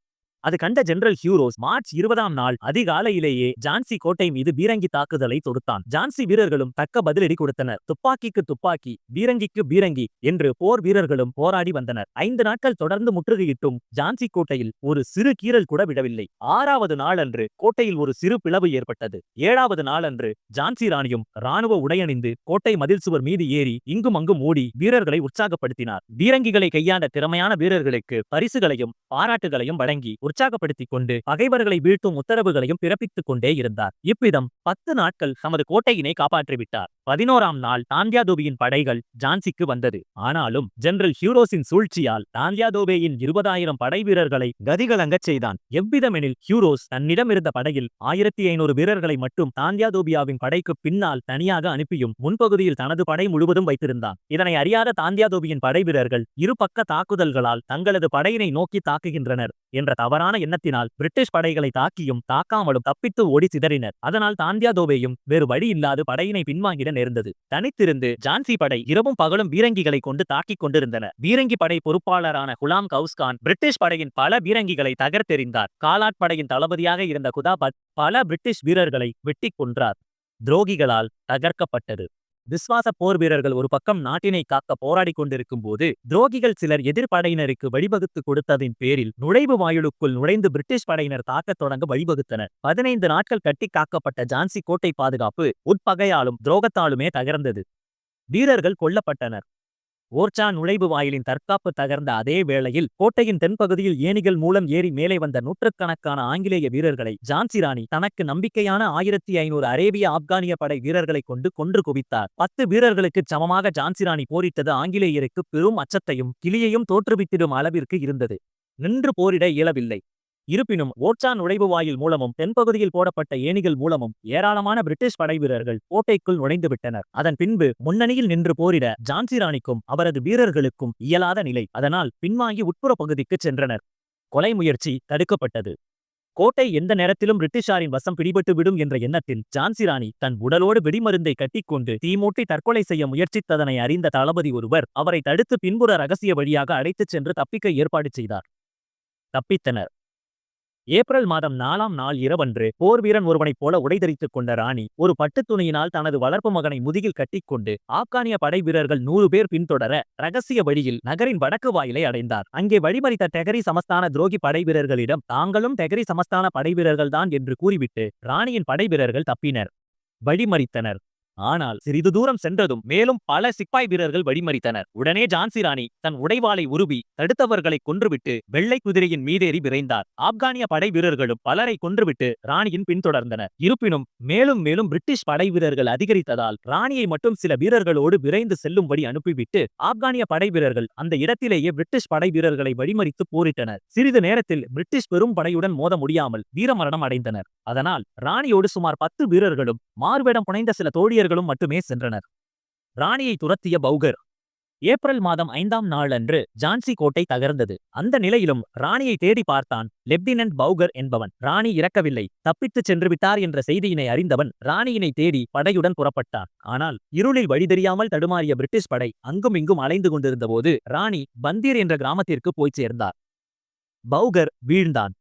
அது கண்ட ஜெனரல் ஹியூரோஸ் மார்ச் 20ஆம் நாள் அதிகாலையிலேயே ஜான்சி கோட்டை மீது பீரங்கி தாக்குதலை தொடுத்தான். ஜான்சி வீரர்களும் தக்க பதிலடி கொடுத்தனர். துப்பாக்கிக்கு துப்பாக்கி, பீரங்கிக்கு பீரங்கி என்று போர் வீரர்களும் போராடி வந்தனர். 5 நாட்கள் தொடர்ந்து முற்றுகையிட்டும் ஜான்சி கோட்டையில் ஒரு சிறு கீறல் கூட விடவில்லை. 6வது நாளன்று கோட்டையில் ஒரு சிறு பிளவு ஏற்பட்டது. 7வது நாளன்று ஜான்சி ராணியும் இராணுவ உடையணிந்து கோட்டை மதில் சுவர் மீது ஏறி இங்கும் அங்கும் ஓடி வீரர்களை உற்சாகப்படுத்தினார். பீரங்கிகளை கையாண்ட திறமையான வீரர்களுக்கு பரிசுகளையும் பாராட்டுகளையும் வழங்கி உற்சாகப்படுத்திக் கொண்டு பகைவர்களை வீழ்த்தும் உத்தரவுகளையும் பிறப்பித்துக் கொண்டே இருந்தார். இவ்விதம் 10 நாட்கள் தமது கோட்டையினை காப்பாற்றிவிட்டார். 11ஆம் நாள் தாந்தியா தோபேயின் படைகள் ஜான்சிக்கு வந்தது. ஆனாலும் ஜெனரல் ஹியூரோஸின் சூழ்ச்சியால் தாந்தியா தோபேயின் 20,000 படை வீரர்களை கதிகலங்கச் செய்தான். எவ்விதமெனில் ஹியூரோஸ் தன்னிடமிருந்த படையில் 1500 வீரர்களை மட்டும் தாந்தியா தோபியாவின் படைக்கு பின்னால் தனியாக அனுப்பியும் முன்பகுதியில் தனது படை முழுவதும் வைத்திருந்தான். இதனை அறியாத தாந்தியா தோபியின் படை வீரர்கள் இருபக்க தாக்குதல்களால் தங்களது படையினை நோக்கி தாக்குகின்றனர் என்ற தவறான எண்ணத்தினால் பிரிட்டிஷ் படைகளை தாக்கியும் தாக்காமலும் தப்பித்து ஓடி சிதறினர். அதனால் தாந்தியா தோபேயும் வேறு வழி இல்லாது படையினை பின்வாங்கிட நேர்ந்தது. தனித்திருந்து ஜான்சி படை இரவும் பகலும் பீரங்கிகளை கொண்டு தாக்கிக் கொண்டிருந்தன. பீரங்கி படை பொறுப்பாளரான குலாம் கவுஸ்கான் பிரிட்டிஷ் படையின் பல பீரங்கிகளை தகர்த்தெறிந்தார். காலாட் படையின் தளபதியாக இருந்த குதாபத் பல பிரிட்டிஷ் வீரர்களை வெட்டிக் கொன்றார். துரோகிகளால் தகர்க்கப்பட்டது. விஸ்வாச போர் வீரர்கள் ஒரு பக்கம் நாட்டினை காக்க போராடி கொண்டிருக்கும் போது துரோகிகள் சிலர் எதிர்படையினருக்கு வழிவகுத்து கொடுத்ததின் பேரில் நுழைவு வாயிலுக்குள் நுழைந்து பிரிட்டிஷ் படையினர் தாக்கத் தொடங்க வழிவகுத்தனர். 15 நாட்கள் கட்டி காக்கப்பட்ட ஜான்சி கோட்டை பாதுகாப்பு உட்பகையாலும் துரோகத்தாலுமே தகர்ந்தது. வீரர்கள் கொல்லப்பட்டனர். ஓர்ச்சா நுழைவு வாயிலின் தற்காப்பு தகர்ந்த அதே வேளையில் கோட்டையின் தென்பகுதியில் ஏணிகள் மூலம் ஏறி மேலே வந்த நூற்றுக்கணக்கான ஆங்கிலேய வீரர்களை ஜான்சி ராணி தனக்கு நம்பிக்கையான 1500 அரேபிய ஆப்கானிய படை வீரர்களை கொன்று குவித்தார். 10 வீரர்களுக்கு சமமாக ஜான்சி ராணி போரிட்டது ஆங்கிலேயருக்கு பெரும் அச்சத்தையும் கிளியையும் தோற்றுவித்திடும் அளவிற்கு இருந்தது. நின்று போரிட இயலவில்லை. இருப்பினும் ஓர்ச்சா நுழைவு வாயில் மூலமும் தென்பகுதியில் போடப்பட்ட ஏணிகள் மூலமும் ஏராளமான பிரிட்டிஷ் படை வீரர்கள் கோட்டைக்குள் நுழைந்துவிட்டனர். அதன் பின்பு முன்னணியில் நின்று போரிட ஜான்சி ராணிக்கும் அவரது வீரர்களுக்கும் இயலாத நிலை. அதனால் பின்வாங்கி உட்புற பகுதிக்கு சென்றனர். கொலை முயற்சி தடுக்கப்பட்டது. கோட்டை எந்த நேரத்திலும் பிரிட்டிஷாரின் வசம் பிடிபட்டு விடும் என்ற எண்ணத்தில் ஜான்சி ராணி தன் உடலோடு வெடிமருந்தை கட்டிக்கொண்டு தீமூட்டி தற்கொலை செய்ய முயற்சித்ததனை அறிந்த தளபதி ஒருவர் அவரை தடுத்து பின்புற ரகசிய வழியாக அழைத்துச் சென்று தப்பிக்க ஏற்பாடு செய்தார். தப்பித்தனர். ஏப்ரல் மாதம் 4ஆம் நாள் இரவன்று போர் வீரன் ஒருவனைப் போல உடைதரித்துக் கொண்ட ராணி ஒரு பட்டுத் துணியினால் தனது வளர்ப்பு மகனை முதுகில் கட்டிக்கொண்டு ஆப்கானிய படை வீரர்கள் 100 பேர் பின்தொடர ரகசிய வழியில் நகரின் வடக்கு வாயிலை அடைந்தார். அங்கே வழிமறித்த தெஹரி சமஸ்தான துரோகி படை வீரர்களிடம் தாங்களும் தெஹரி சமஸ்தான படை வீரர்கள்தான் என்று கூறிவிட்டு ராணியின் படை வீரர்கள் தப்பினர். வழிமறித்தனர். ஆனால் சிறிது தூரம் சென்றதும் மேலும் பல சிப்பாய் வீரர்கள் வழிமறித்தனர். உடனே ஜான்சி ராணி தன் உடைவாளை உருவி தடுத்தவர்களை கொன்றுவிட்டு வெள்ளை குதிரையின் மீதேறி விரைந்தார். ஆப்கானிய படை வீரர்களும் பலரை கொன்றுவிட்டு ராணியின் பின்தொடர்ந்தனர். இருப்பினும் மேலும் மேலும் பிரிட்டிஷ் படை வீரர்கள் அதிகரித்ததால் ராணியை மட்டும் சில வீரர்களோடு விரைந்து செல்லும்படி அனுப்பிவிட்டு ஆப்கானிய படை வீரர்கள் அந்த இடத்திலேயே பிரிட்டிஷ் படை வீரர்களை வழிமறித்து போரிட்டனர். சிறிது நேரத்தில் பிரிட்டிஷ் பெரும் படையுடன் மோத முடியாமல் வீரமரணம் அடைந்தனர். அதனால் ராணியோடு சுமார் 10 வீரர்களும் மார்வேடம் புனைந்த சில தோழியர்களும் மட்டுமே சென்றனர். ராணியை துரத்திய பௌகர். ஏப்ரல் மாதம் 5ஆம் நாள் அன்று ஜான்சி கோட்டை தகர்ந்தது. அந்த நிலையிலும் ராணியை தேடி பார்த்தான் லெப்டினன்ட் பௌகர் என்பவன். ராணி இறக்கவில்லை, தப்பித்துச் சென்று விட்டார் என்ற செய்தியினை அறிந்தவன் ராணியினை தேடி படையுடன் புறப்பட்டான். ஆனால் இருளில் வழி தெரியாமல் தடுமாறிய பிரிட்டிஷ் படை அங்கும் இங்கும் அலைந்து கொண்டிருந்த போது ராணி பந்தீர் என்ற கிராமத்திற்கு போய் சேர்ந்தார். பௌகர் வீழ்ந்தான்.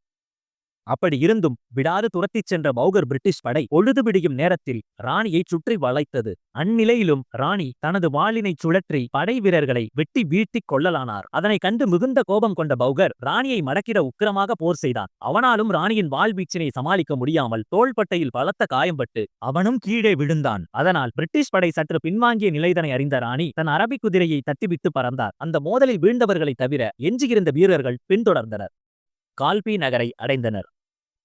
அப்படி இருந்தும் விடாது துரத்திச் சென்ற பௌகர் பிரிட்டிஷ் படை பொழுது விடியும் நேரத்தில் ராணியை சுற்றி வளைத்தது. அந்நிலையிலும் ராணி தனது வாளினை சுழற்றி படை வீரர்களை வெட்டி வீழ்த்திக் கொள்ளலானார். அதனை கண்டு மிகுந்த கோபம் கொண்ட பௌகர் ராணியை மடக்கிட உக்கிரமாக போர் செய்தான். அவனாலும் ராணியின் வாள் வீச்சினை சமாளிக்க முடியாமல் தோள்பட்டையில் பலத்த காயம்பட்டு அவனும் கீழே விழுந்தான். அதனால் பிரிட்டிஷ் படை சற்று பின்வாங்கிய நிலைதனை அறிந்த ராணி தன் அரபி குதிரையை தட்டிவிட்டு பறந்தார். அந்த மோதலில் வீழ்ந்தவர்களை தவிர எஞ்சியிருந்த வீரர்கள் பின்தொடர்ந்தனர். கால்பி நகரை அடைந்தனர்.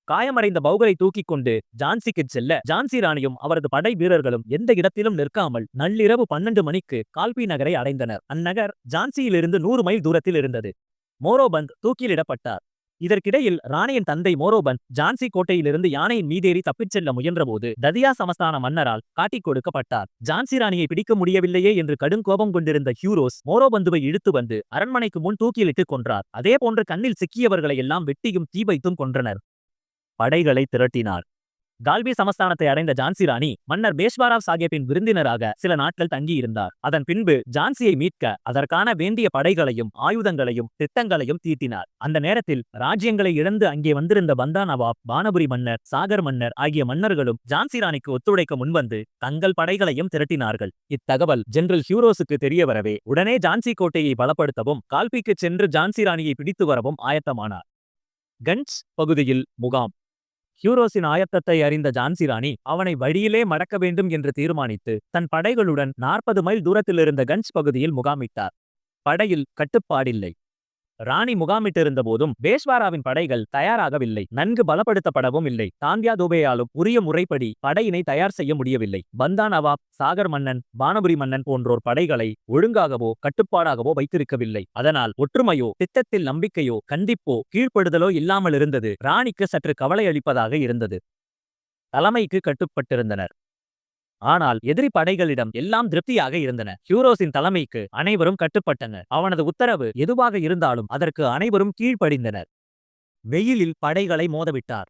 காயமடைந்த பௌகரை தூக்கிக் கொண்டு ஜான்சிக்கு செல்ல ஜான்சி ராணியும் அவரது படை வீரர்களும் எந்த இடத்திலும் நிற்காமல் நள்ளிரவு 12 மணிக்கு கால்பி நகரை அடைந்தனர். அந்நகர் ஜான்சியிலிருந்து 100 மைல் தூரத்தில் இருந்தது. மோரோபந்த் தூக்கிலிடப்பட்டார். இதற்கிடையில் ராணியின் தந்தை மோரோபந்த் ஜான்சி கோட்டையிலிருந்து யானையின் மீதேறி தப்பிச் செல்ல முயன்றபோது ததியா சமஸ்தான மன்னரால் காட்டிக் கொடுக்கப்பட்டார். ஜான்சி ராணியை பிடிக்க முடியவில்லையே என்று கடும் கோபம் கொண்டிருந்த ஹியூரோஸ் மோரோபந்துவை இழுத்து வந்து அரண்மனைக்கு முன் தூக்கிலிட்டு கொன்றார். அதேபோன்று கண்ணில் சிக்கியவர்களை எல்லாம் வெட்டியும் தீ வைத்தும் கொன்றனர். படைகளை திரட்டினார். கால்பி சமஸ்தானத்தை அடைந்த ஜான்சி ராணி மன்னர் பேஷ்வாராவ் சாஹேப்பின் விருந்தினராக சில நாட்கள் தங்கியிருந்தார். அதன் பின்பு ஜான்சியை மீட்க அதற்கான வேண்டிய படைகளையும் ஆயுதங்களையும் திட்டங்களையும் தீட்டினார். அந்த நேரத்தில் ராஜ்யங்களை இழந்து அங்கே வந்திருந்த பந்தா நவாப், பானபுரி மன்னர், சாகர் மன்னர் ஆகிய மன்னர்களும் ஜான்சி ராணிக்கு ஒத்துழைக்க முன்வந்து தங்கள் படைகளையும் திரட்டினார்கள். இத்தகவல் ஜெனரல் ஹியூரோஸுக்கு தெரியவரவே உடனே ஜான்சி கோட்டையை பலப்படுத்தவும் கால்பிக்கு சென்று ஜான்சி ராணியை பிடித்து வரவும் ஆயத்தமானார். கன்ஸ் பகுதியில் முகாம். ஹியூரோஸின் ஆயத்தத்தை அறிந்த ஜான்சி ராணி அவனை வழியிலே மடக்க வேண்டும் என்று தீர்மானித்து தன் படைகளுடன் 40 மைல் தூரத்திலிருந்த கன்ஸ் பகுதியில் முகாமிட்டார். படையில் கட்டுப்பாடில்லை. ராணி முகாமிட்டிருந்த போதும் பேஷ்வாராவின் படைகள் தயாராகவில்லை. நன்கு பலப்படுத்தப்படவும் இல்லை. தாந்தியா தூபேயாலும் உரிய முறைப்படி படையினை தயார் செய்ய முடியவில்லை. பந்தா நவாப், சாகர் மன்னன், பானபுரி மன்னன் போன்றோர் படைகளை ஒழுங்காகவோ கட்டுப்பாடாகவோ வைத்திருக்கவில்லை. அதனால் ஒற்றுமையோ திட்டத்தில் நம்பிக்கையோ கண்டிப்போ கீழ்ப்படுதலோ இல்லாமல் இருந்தது ராணிக்கு சற்று கவலை அளிப்பதாக இருந்தது. தலைமைக்கு கட்டுப்பட்டிருந்தனர். ஆனால் எதிரி படைகளிடம் எல்லாம் திருப்தியாக இருந்தன. ஹியூரோஸின் தலைமைக்கு அனைவரும் கட்டுப்பட்டனர். அவனது உத்தரவு எதுவாக இருந்தாலும் அதற்கு அனைவரும் கீழ்ப்படிந்தனர். வெயிலில் படைகளை மோதவிட்டார்.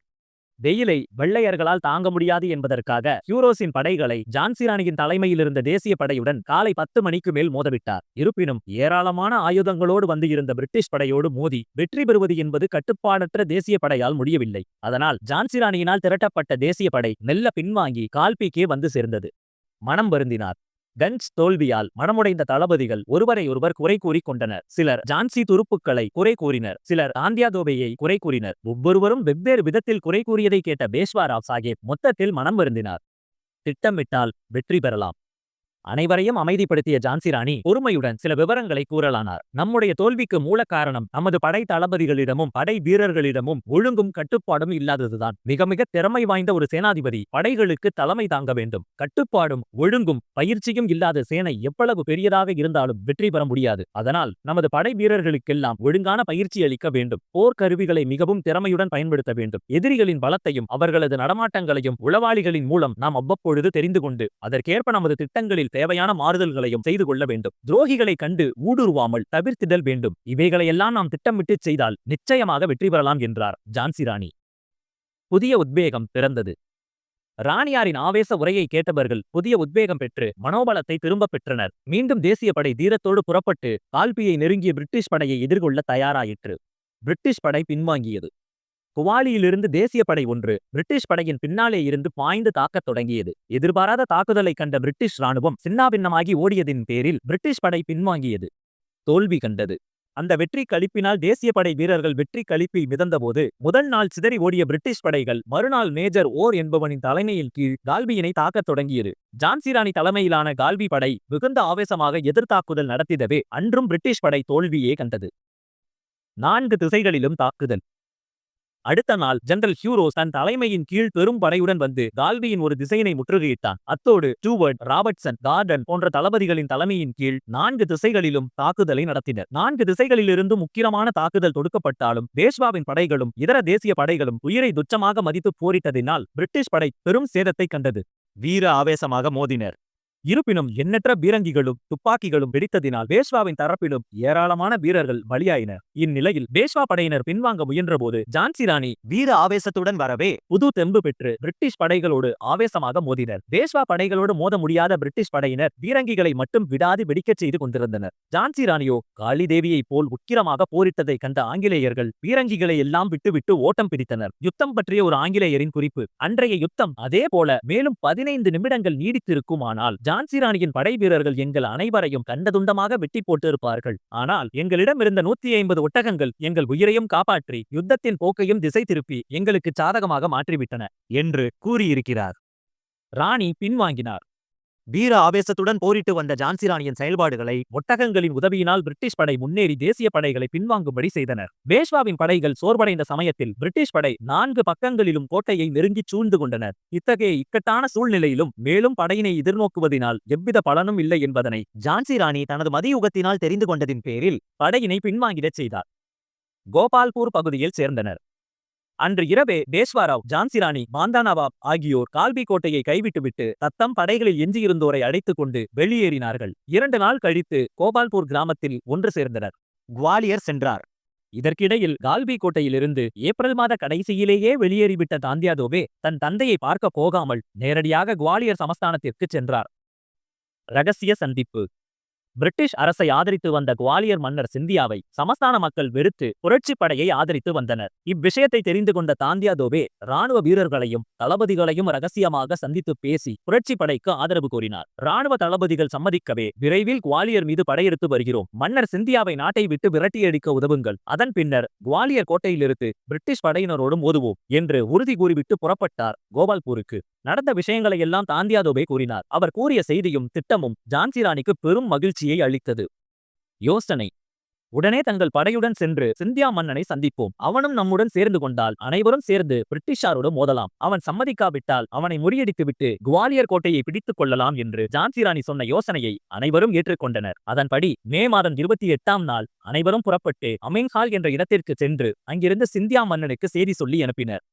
வெயிலை வெள்ளையர்களால் தாங்க முடியாது என்பதற்காக ஹியூரோஸின் படைகளை ஜான்சி ராணியின் தலைமையில் இருந்த தேசிய படையுடன் காலை 10 மணிக்கு மேல் மோதவிட்டார். இருப்பினும் ஏராளமான ஆயுதங்களோடு வந்து இருந்த பிரிட்டிஷ் படையோடு மோதி வெற்றி பெறுவது என்பது கட்டுப்பாடற்ற தேசிய படையால் முடியவில்லை. அதனால் ஜான்சி ராணியினால் திரட்டப்பட்ட தேசிய படை மெல்ல பின்வாங்கி கால்பீக்கே வந்து சேர்ந்தது. மனம் வருந்தினார். கஞ்ச் தோல்வியால் மனமுடைந்த தளபதிகள் ஒருவரை ஒருவர் குறை கூறிக் கொண்டனர். சிலர் ஜான்சி துருப்புக்களை குறை கூறினர், சிலர் தாந்தியாதோபையை குறை கூறினர். ஒவ்வொருவரும் வெவ்வேறு விதத்தில் குறை கூறியதை கேட்ட பேஷ்வா ராவ் சாஹேப் மொத்தத்தில் மனம் வருந்தினார். திட்டமிட்டால் வெற்றி பெறலாம். அனைவரையும் அமைதிப்படுத்திய ஜான்சி ராணி பொறுமையுடன் சில விவரங்களை கூறலானார். நம்முடைய தோல்விக்கு மூல காரணம் நமது படை தளபதிகளிடமும் படை வீரர்களிடமும் ஒழுங்கும் கட்டுப்பாடும் இல்லாததுதான். மிக மிக திறமை வாய்ந்த ஒரு சேனாதிபதி படைகளுக்கு தலைமை தாங்க வேண்டும். கட்டுப்பாடும் ஒழுங்கும் பயிற்சியும் இல்லாத சேனை எவ்வளவு பெரியதாக இருந்தாலும் வெற்றி பெற முடியாது. அதனால் நமது படை வீரர்களுக்கெல்லாம் ஒழுங்கான பயிற்சி அளிக்க வேண்டும். போர்க்கருவிகளை மிகவும் திறமையுடன் பயன்படுத்த வேண்டும். எதிரிகளின் பலத்தையும் அவர்களது நடமாட்டங்களையும் உளவாளிகளின் மூலம் நாம் அவ்வப்பொழுது தெரிந்து கொண்டு அதற்கேற்ப நமது திட்டங்களில் தேவையான மாறுதல்களையும் செய்து கொள்ள வேண்டும். துரோகிகளை கண்டு ஊடுருவாமல் தவிர்த்திடல் வேண்டும். இவைகளையெல்லாம் நாம் திட்டமிட்டு செய்தால் நிச்சயமாக வெற்றி பெறலாம் என்றார் ஜான்சி ராணி. புதிய உத்வேகம் பிறந்தது. ராணியாரின் ஆவேச உரையை கேட்டவர்கள் புதிய உத்வேகம் பெற்று மனோபலத்தை திரும்ப பெற்றனர். மீண்டும் தேசிய படை தீரத்தோடு புறப்பட்டு கால்பியை நெருங்கிய பிரிட்டிஷ் படையை எதிர்கொள்ள தயாராயிற்று. பிரிட்டிஷ் படை பின்வாங்கியது. குவாலியிலிருந்து தேசிய படை ஒன்று பிரிட்டிஷ் படையின் பின்னாலே இருந்து பாய்ந்து தாக்கத் தொடங்கியது. எதிர்பாராத தாக்குதலை கண்ட பிரிட்டிஷ் ராணுவம் சின்னாபின்னமாகி ஓடியதின் பேரில் பிரிட்டிஷ் படை பின்வாங்கியது. தோல்வி கண்டது. அந்த வெற்றி களிப்பினால் தேசிய படை வீரர்கள் வெற்றி களிப்பில் மிதந்தபோது முதல் நாள் சிதறி ஓடிய பிரிட்டிஷ் படைகள் மறுநாள் மேஜர் ஓர் என்பவனின் தலைமையின் கீழ் கால்பியினை தாக்கத் தொடங்கியது. ஜான்சி ராணி தலைமையிலான கால்பி படை மிகுந்த ஆவேசமாக எதிர்த்தாக்குதல் நடத்தியதவே அன்றும் பிரிட்டிஷ் படை தோல்வியே கண்டது. 4 திசைகளிலும் தாக்குதல். அடுத்த நாள் ஜெனரல் ஹியூரோஸ் தன் தலைமையின் கீழ் பெரும் படையுடன் வந்து கால்பியின் ஒரு திசையினை முற்றுகையிட்டான். அத்தோடு ஸ்டூவர்ட், ராபர்ட்சன், கார்டன் போன்ற தளபதிகளின் தலைமையின் கீழ் 4 திசைகளிலும் தாக்குதலை நடத்தினர். 4 திசைகளிலிருந்து முக்கியமான தாக்குதல் தொடுக்கப்பட்டாலும் பேஷ்வாவின் படைகளும் இதர தேசிய படைகளும் உயிரை துச்சமாக மதித்து போரிட்டதினால் பிரிட்டிஷ் படை பெரும் சேதத்தை கண்டது. வீர ஆவேசமாக மோதினர். இருப்பினும் எண்ணற்ற பீரங்கிகளும் துப்பாக்கிகளும் வெடித்ததினால் பேஷ்வாவின் தரப்பிலும் ஏராளமான வீரர்கள் பலியாயினர். இந்நிலையில் பேஷ்வா படையினர் பின்வாங்க முயன்றபோது ஜான்சி ராணி வீர ஆவேசத்துடன் வரவே புது தெம்பு பெற்று பிரிட்டிஷ் படைகளோடு ஆவேசமாக மோதினர். பேஷ்வா படைகளோடு மோத முடியாத பிரிட்டிஷ் படையினர் பீரங்கிகளை மட்டும் விடாது வெடிக்கச் செய்து கொண்டிருந்தனர். ஜான்சி ராணியோ காளி தேவியைப் போல் உக்கிரமாக போரிட்டதை கண்ட ஆங்கிலேயர்கள் பீரங்கிகளை எல்லாம் விட்டுவிட்டு ஓட்டம் பிடித்தனர். யுத்தம் பற்றிய ஒரு ஆங்கிலேயரின் குறிப்பு: அன்றைய யுத்தம் அதே போல மேலும் 15 நிமிடங்கள் நீடித்திருக்குமானால் ஜான்சி ராணியின் படை வீரர்கள் எங்கள் அனைவரையும் கண்டதுண்டமாக வெட்டி போட்டிருப்பார்கள். ஆனால் எங்களிடம் இருந்த 150 ஒட்டகங்கள் எங்கள் உயிரையும் காப்பாற்றி யுத்தத்தின் போக்கையும் திசை திருப்பி எங்களுக்கு சாதகமாக மாற்றிவிட்டன என்று கூறியிருக்கிறார். ராணி பின்வாங்கினார். வீர ஆவேசத்துடன் போரிட்டு வந்த ஜான்சி ராணியின் செயல்பாடுகளை ஒட்டகங்களின் உதவியினால் பிரிட்டிஷ் படை முன்னேறி தேசிய படைகளை பின்வாங்கும்படி செய்தனர். பேஷ்வாவின் படைகள் சோர்வடைந்த சமயத்தில் பிரிட்டிஷ் படை 4 பக்கங்களிலும் கோட்டையை நெருங்கி சூழ்ந்து கொண்டனர். இத்தகைய இக்கட்டான சூழ்நிலையிலும் மேலும் படையினை எதிர்நோக்குவதினால் எவ்வித பலனும் இல்லை என்பதனை ஜான்சி ராணி தனது மதியுகத்தினால் தெரிந்து கொண்டதின் பேரில் படையினை பின்வாங்கிடச் செய்தார். கோபால்பூர் பகுதியில் சேர்ந்தனர். அன்று இரவே பேஷ்வா ராவ், ஜான்சி ராணி, மாந்தா நவாப் ஆகியோர் கால்பி கோட்டையை கைவிட்டுவிட்டு தத்தம் படைகளில் எஞ்சியிருந்தோரை அழைத்துக் கொண்டு வெளியேறினார்கள். 2 நாள் கழித்து கோபால்பூர் கிராமத்தில் ஒன்று சேர்ந்தனர். குவாலியர் சென்றார். இதற்கிடையில் கால்பி கோட்டையிலிருந்து ஏப்ரல் மாத கடைசியிலேயே வெளியேறிவிட்ட தாந்தியாதோபே தன் தந்தையை பார்க்க போகாமல் நேரடியாக குவாலியர் சமஸ்தானத்திற்கு சென்றார். ரகசிய சந்திப்பு. பிரிட்டிஷ் அரசை ஆதரித்து வந்த குவாலியர் மன்னர் சிந்தியாவை சமஸ்தான மக்கள் வெறுத்து புரட்சி படையை ஆதரித்து வந்தனர். இவ்விஷயத்தை தெரிந்து கொண்ட தாந்தியாதோபே ராணுவ வீரர்களையும் தளபதிகளையும் ரகசியமாக சந்தித்து பேசி புரட்சி படைக்கு ஆதரவு கோரினார். ராணுவ தளபதிகள் சம்மதிக்கவே விரைவில் குவாலியர் மீது படையெடுத்து வருகிறோம், மன்னர் சிந்தியாவை நாட்டை விட்டு விரட்டியடிக்க உதவுங்கள், அதன் பின்னர் குவாலியர் கோட்டையிலிருந்து பிரிட்டிஷ் படையினரோடு மோதுவோம் என்று உறுதி கூறிவிட்டு புறப்பட்டார் கோபால்பூருக்கு. நடந்த விஷயங்களை எல்லாம் தாந்தியாதோபே கூறினார். அவர் கூறிய செய்தியும் திட்டமும் ஜான்சி ராணிக்கு பெரும் மகிழ்ச்சியை அளித்தது. யோசனை: உடனே தங்கள் படையுடன் சென்று சிந்தியா மன்னனை சந்திப்போம். அவனும் நம்முடன் சேர்ந்து கொண்டால் அனைவரும் சேர்ந்து பிரிட்டிஷாரோடு மோதலாம். அவன் சம்மதிக்காவிட்டால் அவனை முறியடித்துவிட்டு குவாலியர் கோட்டையை பிடித்துக் கொள்ளலாம் என்று ஜான்சி ராணி சொன்ன யோசனையை அனைவரும் ஏற்றுக்கொண்டனர். அதன்படி மே மாதம் 28ஆம் நாள் அனைவரும் புறப்பட்டு அமின்ஹால் என்ற இடத்திற்கு சென்று அங்கிருந்து சிந்தியா மன்னனுக்கு செய்தி சொல்லி அனுப்பினர்.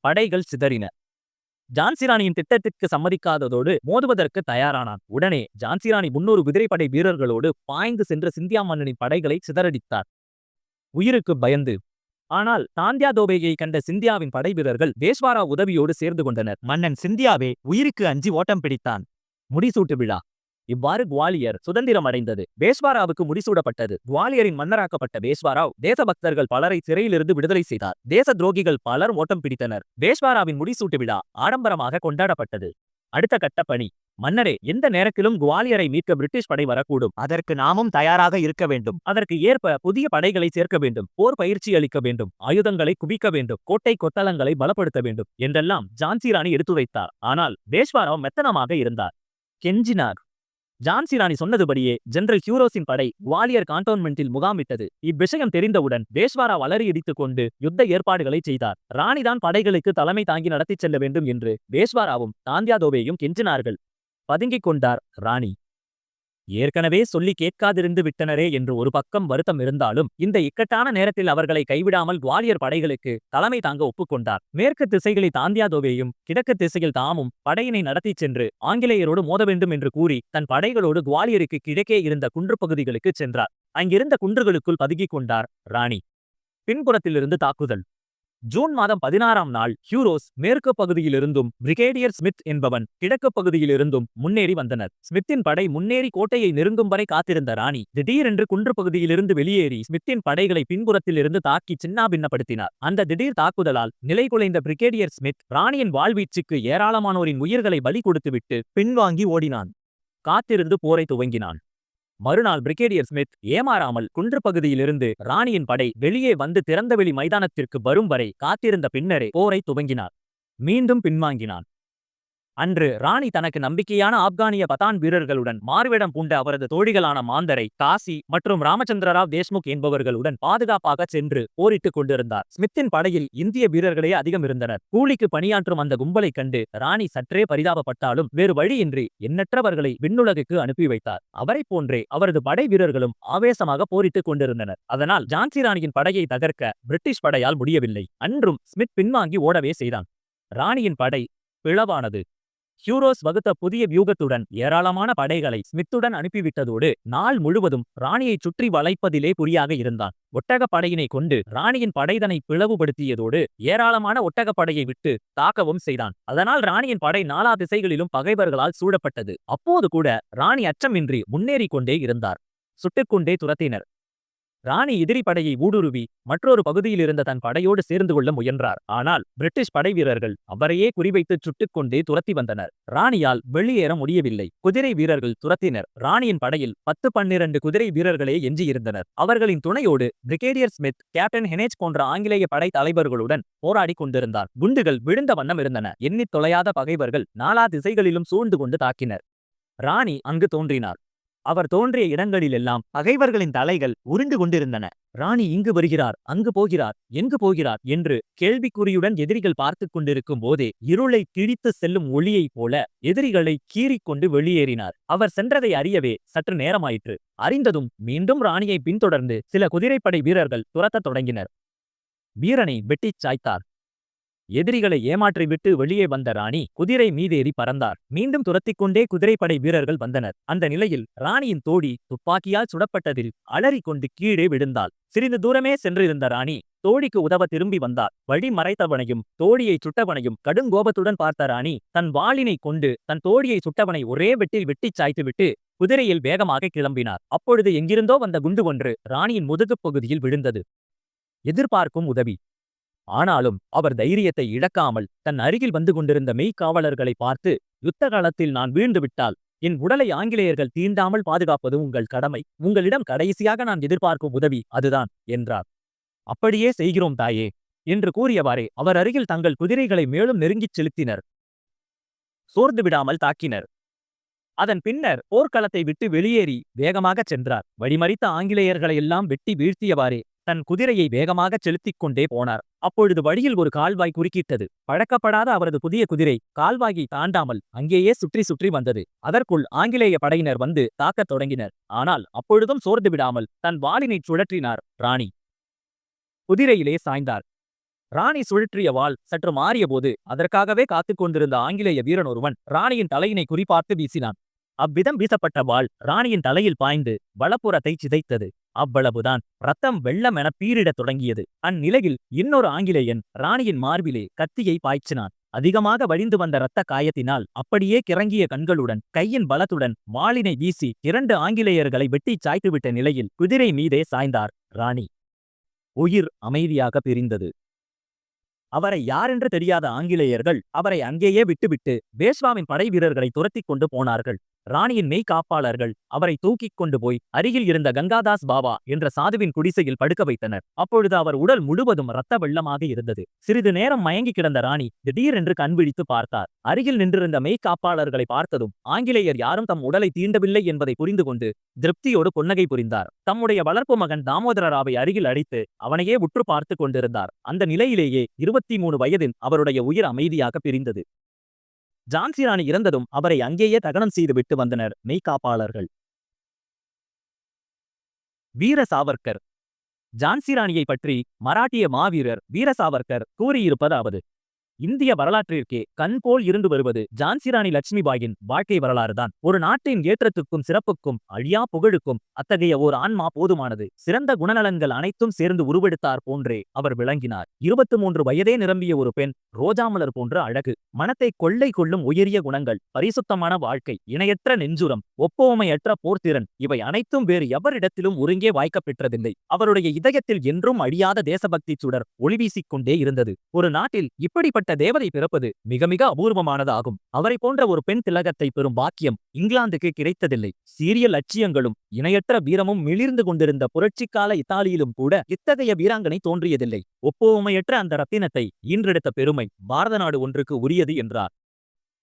படைகள் சிதறின. ஜான்சி ராணியின் திட்டத்திற்கு சம்மதிக்காததோடு மோதுவதற்கு தயாரானான். உடனே ஜான்சி ராணி 300 குதிரைப்படை வீரர்களோடு பாய்ந்து சென்று சிந்தியா மன்னனின் படைகளை சிதறடித்தார். உயிருக்கு பயந்து ஆனால் தாந்தியா தோபேயை கண்ட சிந்தியாவின் படை வீரர்கள் பேஷ்வாராவ் உதவியோடு சேர்ந்து கொண்டனர். மன்னன் சிந்தியாவே உயிருக்கு அஞ்சி ஓட்டம் பிடித்தான். முடிசூட்டு விழா. இவ்வாறு குவாலியர் சுதந்திரம் அடைந்தது. பேஷ்வாராவுக்கு முடிசூடப்பட்டது. குவாலியரின் மன்னராக்கப்பட்ட பேஷ்வாராவ் தேசபக்தர்கள் பலரை சிறையிலிருந்து விடுதலை செய்தார். தேச துரோகிகள் பலர் ஓட்டம் பிடித்தனர். பேஷ்வாராவின் முடிசூட்டு விழா ஆடம்பரமாக கொண்டாடப்பட்டது. அடுத்த கட்ட பணி. மன்னரே, எந்த நேரத்திலும் குவாலியரை மீட்க பிரிட்டிஷ் படை வரக்கூடும். அதற்கு நாமும் தயாராக இருக்க வேண்டும். அதற்கு ஏற்ப புதிய படைகளை சேர்க்க வேண்டும். போர் பயிற்சி அளிக்க வேண்டும். ஆயுதங்களை குவிக்க வேண்டும். கோட்டை கொத்தளங்களை பலப்படுத்த வேண்டும் என்றெல்லாம் ஜான்சி ராணி எடுத்துரைத்தார். ஆனால் பேஷ்வாராவ் மெத்தனமாக இருந்தார். கெஞ்சினார். ஜான்சி ராணி சொன்னதுபடியே ஜெனரல் ஹியூரோஸின் படை குவாலியர் கான்டோன்மெண்டில் முகாமிட்டது. இவ்விஷயம் தெரிந்தவுடன் பேஷ்வாராவ் அலறி இடித்துக் கொண்டு யுத்த ஏற்பாடுகளை செய்தார். ராணிதான் படைகளுக்கு தலைமை தாங்கி நடத்திச் செல்ல வேண்டும் என்று பேஷ்வாராவும் தாந்தியா தோபேயும் கெஞ்சினார்கள். பதுங்கிக் கொண்டார் ராணி. ஏற்கனவே சொல்லி கேட்காதிருந்து விட்டனரே என்று ஒரு பக்கம் வருத்தம் இருந்தாலும் இந்த இக்கட்டான நேரத்தில் அவர்களை கைவிடாமல் குவாலியர் படைகளுக்கு தலைமை தாங்க ஒப்புக்கொண்டார். மேற்கு திசைகளில் தாந்தியா தோபேயும் கிழக்கு திசையில் தாமும் படையினை நடத்திச் சென்று ஆங்கிலேயரோடு மோத வேண்டும் என்று கூறி தன் படைகளோடு குவாலியருக்கு கிழக்கே இருந்த குன்று பகுதிகளுக்கு சென்றார். அங்கிருந்த குன்றுகளுக்குள் பதுங்கிக் கொண்டார் ராணி. பின்புறத்திலிருந்து தாக்குதல். ஜூன் மாதம் 16ஆம் நாள் ஹியூரோஸ் மேற்கு பகுதியிலிருந்தும் பிரிகேடியர் ஸ்மித் என்பவன் கிழக்கு பகுதியிலிருந்தும் முன்னேறி வந்தனர். ஸ்மித்தின் படை முன்னேறி கோட்டையை நெருங்கும் வரை காத்திருந்த ராணி திடீரென்று குன்று பகுதியிலிருந்து வெளியேறி ஸ்மித்தின் படைகளை பின்புறத்திலிருந்து தாக்கி சின்னாபின்னப்படுத்தினார். அந்த திடீர் தாக்குதலால் நிலைகுலைந்த பிரிகேடியர் ஸ்மித் ராணியின் வாழ்வீச்சுக்கு ஏராளமானோரின் உயிர்களை பலி கொடுத்துவிட்டு பின்வாங்கி ஓடினான். காத்திருந்து போரை துவங்கினான். மறுநாள் பிரிகேடியர் ஸ்மித் ஏமாறாமல் குன்று பகுதியிலிருந்து ராணியின் படை வெளியே வந்து திறந்தவெளி மைதானத்திற்கு வரும் வரை காத்திருந்த பின்னரே போரை துவங்கினார். மீண்டும் பின்வாங்கினான். அன்று ராணி தனக்கு நம்பிக்கையான ஆப்கானிய பதான் வீரர்களுடன் மாறுவேடம் பூண்ட அவரது தோழிகளான மாந்தரை, காசி மற்றும் ராமச்சந்திரராவ் தேஷ்முக் என்பவர்களுடன் பாதுகாப்பாக சென்று போரிட்டுக் கொண்டிருந்தார். ஸ்மித்தின் படையில் இந்திய வீரர்களே அதிகம் இருந்தனர். கூலிக்கு பணியாற்றும் அந்த கும்பலை கண்டு ராணி சற்றே பரிதாபப்பட்டாலும் வேறு வழியின்றி எண்ணற்றவர்களை விண்ணுலகுக்கு அனுப்பி வைத்தார். அவரை போன்றே அவரது படை வீரர்களும் ஆவேசமாக போரிட்டுக் கொண்டிருந்தனர். அதனால் ஜான்சி ராணியின் படையை தகர்க்க பிரிட்டிஷ் படையால் முடியவில்லை. அன்றும் ஸ்மித் பின்வாங்கி ஓடவே செய்தான். ராணியின் படை பிளவானது. ஹியூரோஸ் வகுத்த புதிய வியூகத்துடன் ஏராளமான படைகளை ஸ்மித்துடன் அனுப்பிவிட்டதோடு நாள் முழுவதும் ராணியை சுற்றி வளைப்பதிலே குறியாக இருந்தான். ஒட்டகப் படையினை கொண்டு ராணியின் படைதனை பிளவுபடுத்தியதோடு ஏராளமான ஒட்டகப் படையை விட்டு தாக்கவும் செய்தான். அதனால் ராணியின் படை நாலா திசைகளிலும் பகைவர்களால் சூழப்பட்டது. அப்போது கூட ராணி அச்சமின்றி முன்னேறிக் கொண்டே இருந்தார். சுட்டுக்கொண்டே துரத்தினர். ராணி எதிரி படையை ஊடுருவி மற்றொரு பகுதியில் இருந்த தன் படையோடு சேர்ந்து கொள்ள முயன்றார். ஆனால் பிரிட்டிஷ் படை வீரர்கள் அவரையே குறிவைத்து சுட்டுக்கொண்டே துரத்தி வந்தனர். ராணியால் வெளியேற முடியவில்லை. குதிரை வீரர்கள் துரத்தினர். ராணியின் படையில் 10-12 குதிரை வீரர்களே எஞ்சியிருந்தனர். அவர்களின் துணையோடு பிரிகேடியர் ஸ்மித், கேப்டன் ஹெனேஜ் போன்ற ஆங்கிலேய படை தலைவர்களுடன் போராடி கொண்டிருந்தார். குண்டுகள் விழுந்த வண்ணம் இருந்தன. எண்ணித் தொலையாத பகைவர்கள் நாலா திசைகளிலும் சூழ்ந்து கொண்டு தாக்கினர். ராணி அங்கு தோன்றினார். அவர் தோன்றிய இடங்களிலெல்லாம் பகைவர்களின் தலைகள் உருண்டு கொண்டிருந்தன. ராணி இங்கு வருகிறார், அங்கு போகிறார், எங்கு போகிறார் என்று கேள்விக்குறியுடன் எதிரிகள் பார்த்துக் கொண்டிருக்கும் போதே இருளை கிழித்து செல்லும் ஒளியைப் போல எதிரிகளை கீறிக்கொண்டு வெளியேறினார். அவர் சென்றதை அறியவே சற்று நேரமாயிற்று. அறிந்ததும் மீண்டும் ராணியை பின்தொடர்ந்து சில குதிரைப்படை வீரர்கள் துரத்தத் தொடங்கினர். வீரனை வெட்டிச் சாய்த்தார். எதிரிகளை ஏமாற்றிவிட்டு வெளியே வந்த ராணி குதிரை மீதேறி பறந்தார். மீண்டும் துரத்திக் கொண்டே குதிரைப்படை வீரர்கள் வந்தனர். அந்த நிலையில் ராணியின் தோழி துப்பாக்கியால் சுடப்பட்டதில் அலறிக்கொண்டு கீழே விழுந்தாள். சிறிது தூரமே சென்றிருந்த ராணி தோழிக்கு உதவ திரும்பி வந்தார். வழி மறைத்தவனையும் தோழியை சுட்டவனையும் கடுங்கோபத்துடன் பார்த்த ராணி தன் வாளினை கொண்டு தன் தோழியை சுட்டவனை ஒரே வெட்டில் வெட்டிச் சாய்த்துவிட்டு குதிரையில் வேகமாக கிளம்பினார். அப்பொழுது எங்கிருந்தோ வந்த குண்டு ஒன்று ராணியின் முதுகுப் பகுதியில் விழுந்தது. எதிர்பார்க்கும் உதவி. ஆனாலும் அவர் தைரியத்தை இழக்காமல் தன் அருகில் வந்து கொண்டிருந்த மெய்க்காவலர்களை பார்த்து, யுத்த காலத்தில் நான் வீழ்ந்து விட்டால் என் உடலை ஆங்கிலேயர்கள் தீண்டாமல் பாதுகாப்பது உங்கள் கடமை. உங்களிடம் கடைசியாக நான் எதிர்பார்க்கும் உதவி அதுதான் என்றார். அப்படியே செய்கிறோம் தாயே என்று கூறியவாறே அவர் அருகில் தங்கள் குதிரைகளை மேலும் நெருங்கிச் செலுத்தினர். சோர்ந்து விடாமல் தாக்கினர். அதன் பின்னர் போர்க்களத்தை விட்டு வெளியேறி வேகமாகச் சென்றார். வழிமறித்த ஆங்கிலேயர்களை எல்லாம் வெட்டி வீழ்த்தியவாறே தன் குதிரையை வேகமாக செலுத்திக் கொண்டே போனார். அப்பொழுது வழியில் ஒரு கால்வாய் குறுக்கிட்டது. பழக்கப்படாத அவரது புதிய குதிரை கால்வாயை தாண்டாமல் அங்கேயே சுற்றி சுற்றி வந்தது. அதற்குள் ஆங்கிலேய படையினர் வந்து தாக்கத் தொடங்கினர். ஆனால் அப்பொழுதும் சோர்ந்து விடாமல் தன் வாளினை சுழற்றினார் ராணி. குதிரையிலே சாய்ந்தார். ராணி சுழற்றிய வாள் சற்று மாறியபோது அதற்காகவே காத்துக் கொண்டிருந்த ஆங்கிலேய வீரன் ஒருவன் ராணியின் தலையினை குறிபார்த்து வீசினான். அவ்விதம் வீசப்பட்ட வாள் ராணியின் தலையில் பாய்ந்து வலப்புறத்தை சிதைத்தது. அவ்வளவுதான். ரத்தம் வெள்ளமென பீரிடத் தொடங்கியது. அந்நிலையில் இன்னொரு ஆங்கிலேயன் ராணியின் மார்பிலே கத்தியை பாய்ச்சினான். அதிகமாக வழிந்து வந்த இரத்த காயத்தினால் அப்படியே கிறங்கிய கண்களுடன் கையின் பலத்துடன் வாளினை வீசி 2 ஆங்கிலேயர்களை வெட்டிச் சாய்த்துவிட்ட நிலையில் குதிரை மீதே சாய்ந்தார் ராணி. உயிர் அமைதியாக பிரிந்தது. அவரை யாரென்று தெரியாத ஆங்கிலேயர்கள் அவரை அங்கேயே விட்டுவிட்டு பேஷ்வாவின் படை வீரர்களை துரத்திக் கொண்டு போனார்கள். ராணியின் மெய்காப்பாளர்கள் அவரை தூக்கிக் கொண்டு போய் அருகில் இருந்த கங்காதாஸ் பாபா என்ற சாதுவின் குடிசையில் படுக்க வைத்தனர். அப்பொழுது அவர் உடல் முழுவதும் இரத்த வெள்ளமாக இருந்தது. சிறிது நேரம் மயங்கி கிடந்த ராணி திடீரென்று கண் விழித்து பார்த்தார். அருகில் நின்றிருந்த மெய்காப்பாளர்களை பார்த்ததும் ஆங்கிலேயர் யாரும் தம் உடலை தீண்டவில்லை என்பதை புரிந்து கொண்டு திருப்தியோடு புன்னகை புரிந்தார். தம்முடைய வளர்ப்பு மகன் தாமோதரராவை அருகில் அழைத்து அவனையே உற்று பார்த்து கொண்டிருந்தார். அந்த நிலையிலேயே 23 வயதில் அவருடைய உயிர் அமைதியாக பிரிந்தது. ஜான்சி ராணி இறந்ததும் அவரை அங்கேயே தகனம் செய்து விட்டு வந்தனர் மெய்காப்பாளர்கள். வீர சாவர்கர். ஜான்சி ராணியை பற்றி மராட்டிய மாவீரர் வீர சாவர்கர் கூறியிருப்பதாவது: இந்திய வரலாற்றிற்கே கண் போல் இருந்து வருவது ஜான்சி ராணி லட்சுமிபாயின் வாழ்க்கை வரலாறுதான். ஒரு நாட்டின் ஏற்றத்துக்கும் சிறப்புக்கும் அழியா புகழுக்கும் அத்தகைய ஓர் ஆன்மா போதுமானது. சிறந்த குணநலன்கள் அனைத்தும் சேர்ந்து உருவெடுத்தார் போன்றே அவர் விளங்கினார். 23 வயதே நிரம்பிய ஒரு பெண், ரோஜாமலர் போன்ற அழகு, மனத்தை கொள்ளை கொள்ளும் உயரிய குணங்கள், பரிசுத்தமான வாழ்க்கை, இணையற்ற நெஞ்சுரம், ஒப்புவமையற்ற போர்த்திறன், இவை அனைத்தும் வேறு எவரிடத்திலும் ஒருங்கே வாய்க்கப் பெற்றதில்லை. அவருடைய இதயத்தில் என்றும் அழியாத தேசபக்தி சுடர் ஒளிவீசிக் கொண்டே இருந்தது. ஒரு நாட்டில் இப்படிப்பட்ட தேவதை பிறப்பது மிக மிக அபூர்வமானதாகும். அவரை போன்ற ஒரு பெண் திலகத்தை பெறும் பாக்கியம் இங்கிலாந்துக்கு கிடைத்ததில்லை. சீரிய லட்சியங்களும் இணையற்ற வீரமும் மிளிர்ந்து கொண்டிருந்த புரட்சிக்கால இத்தாலியிலும் கூட இத்தகைய வீராங்கனை தோன்றியதில்லை. ஒப்புவமையற்ற அந்த ரத்தினத்தை ஈன்றெடுத்த பெருமை பாரத நாடு ஒன்றுக்கு உரியது என்றார்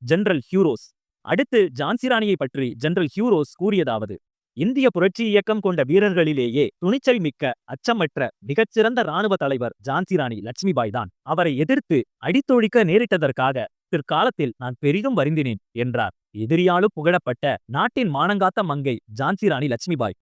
ஜெனரல் ஹியூரோஸ். அடுத்து ஜான்சி ராணியை பற்றி ஜெனரல் ஹியூரோஸ் கூறியதாவது: இந்திய புரட்சி இயக்கம் கொண்ட வீரர்களிலேயே துணிச்சல் மிக்க, அச்சமற்ற மிகச்சிறந்த இராணுவ தலைவர் ஜான்சி ராணி லட்சுமிபாய் தான். அவரை எதிர்த்து அடித்தொழிக்க நேரிட்டதற்காக பிற்காலத்தில் நான் பெரிதும் வருந்தினேன் என்றார். எதிரியாலும் புகழப்பட்ட நாட்டின் மானங்காத்த மங்கை ஜான்சி ராணி லட்சுமிபாய்.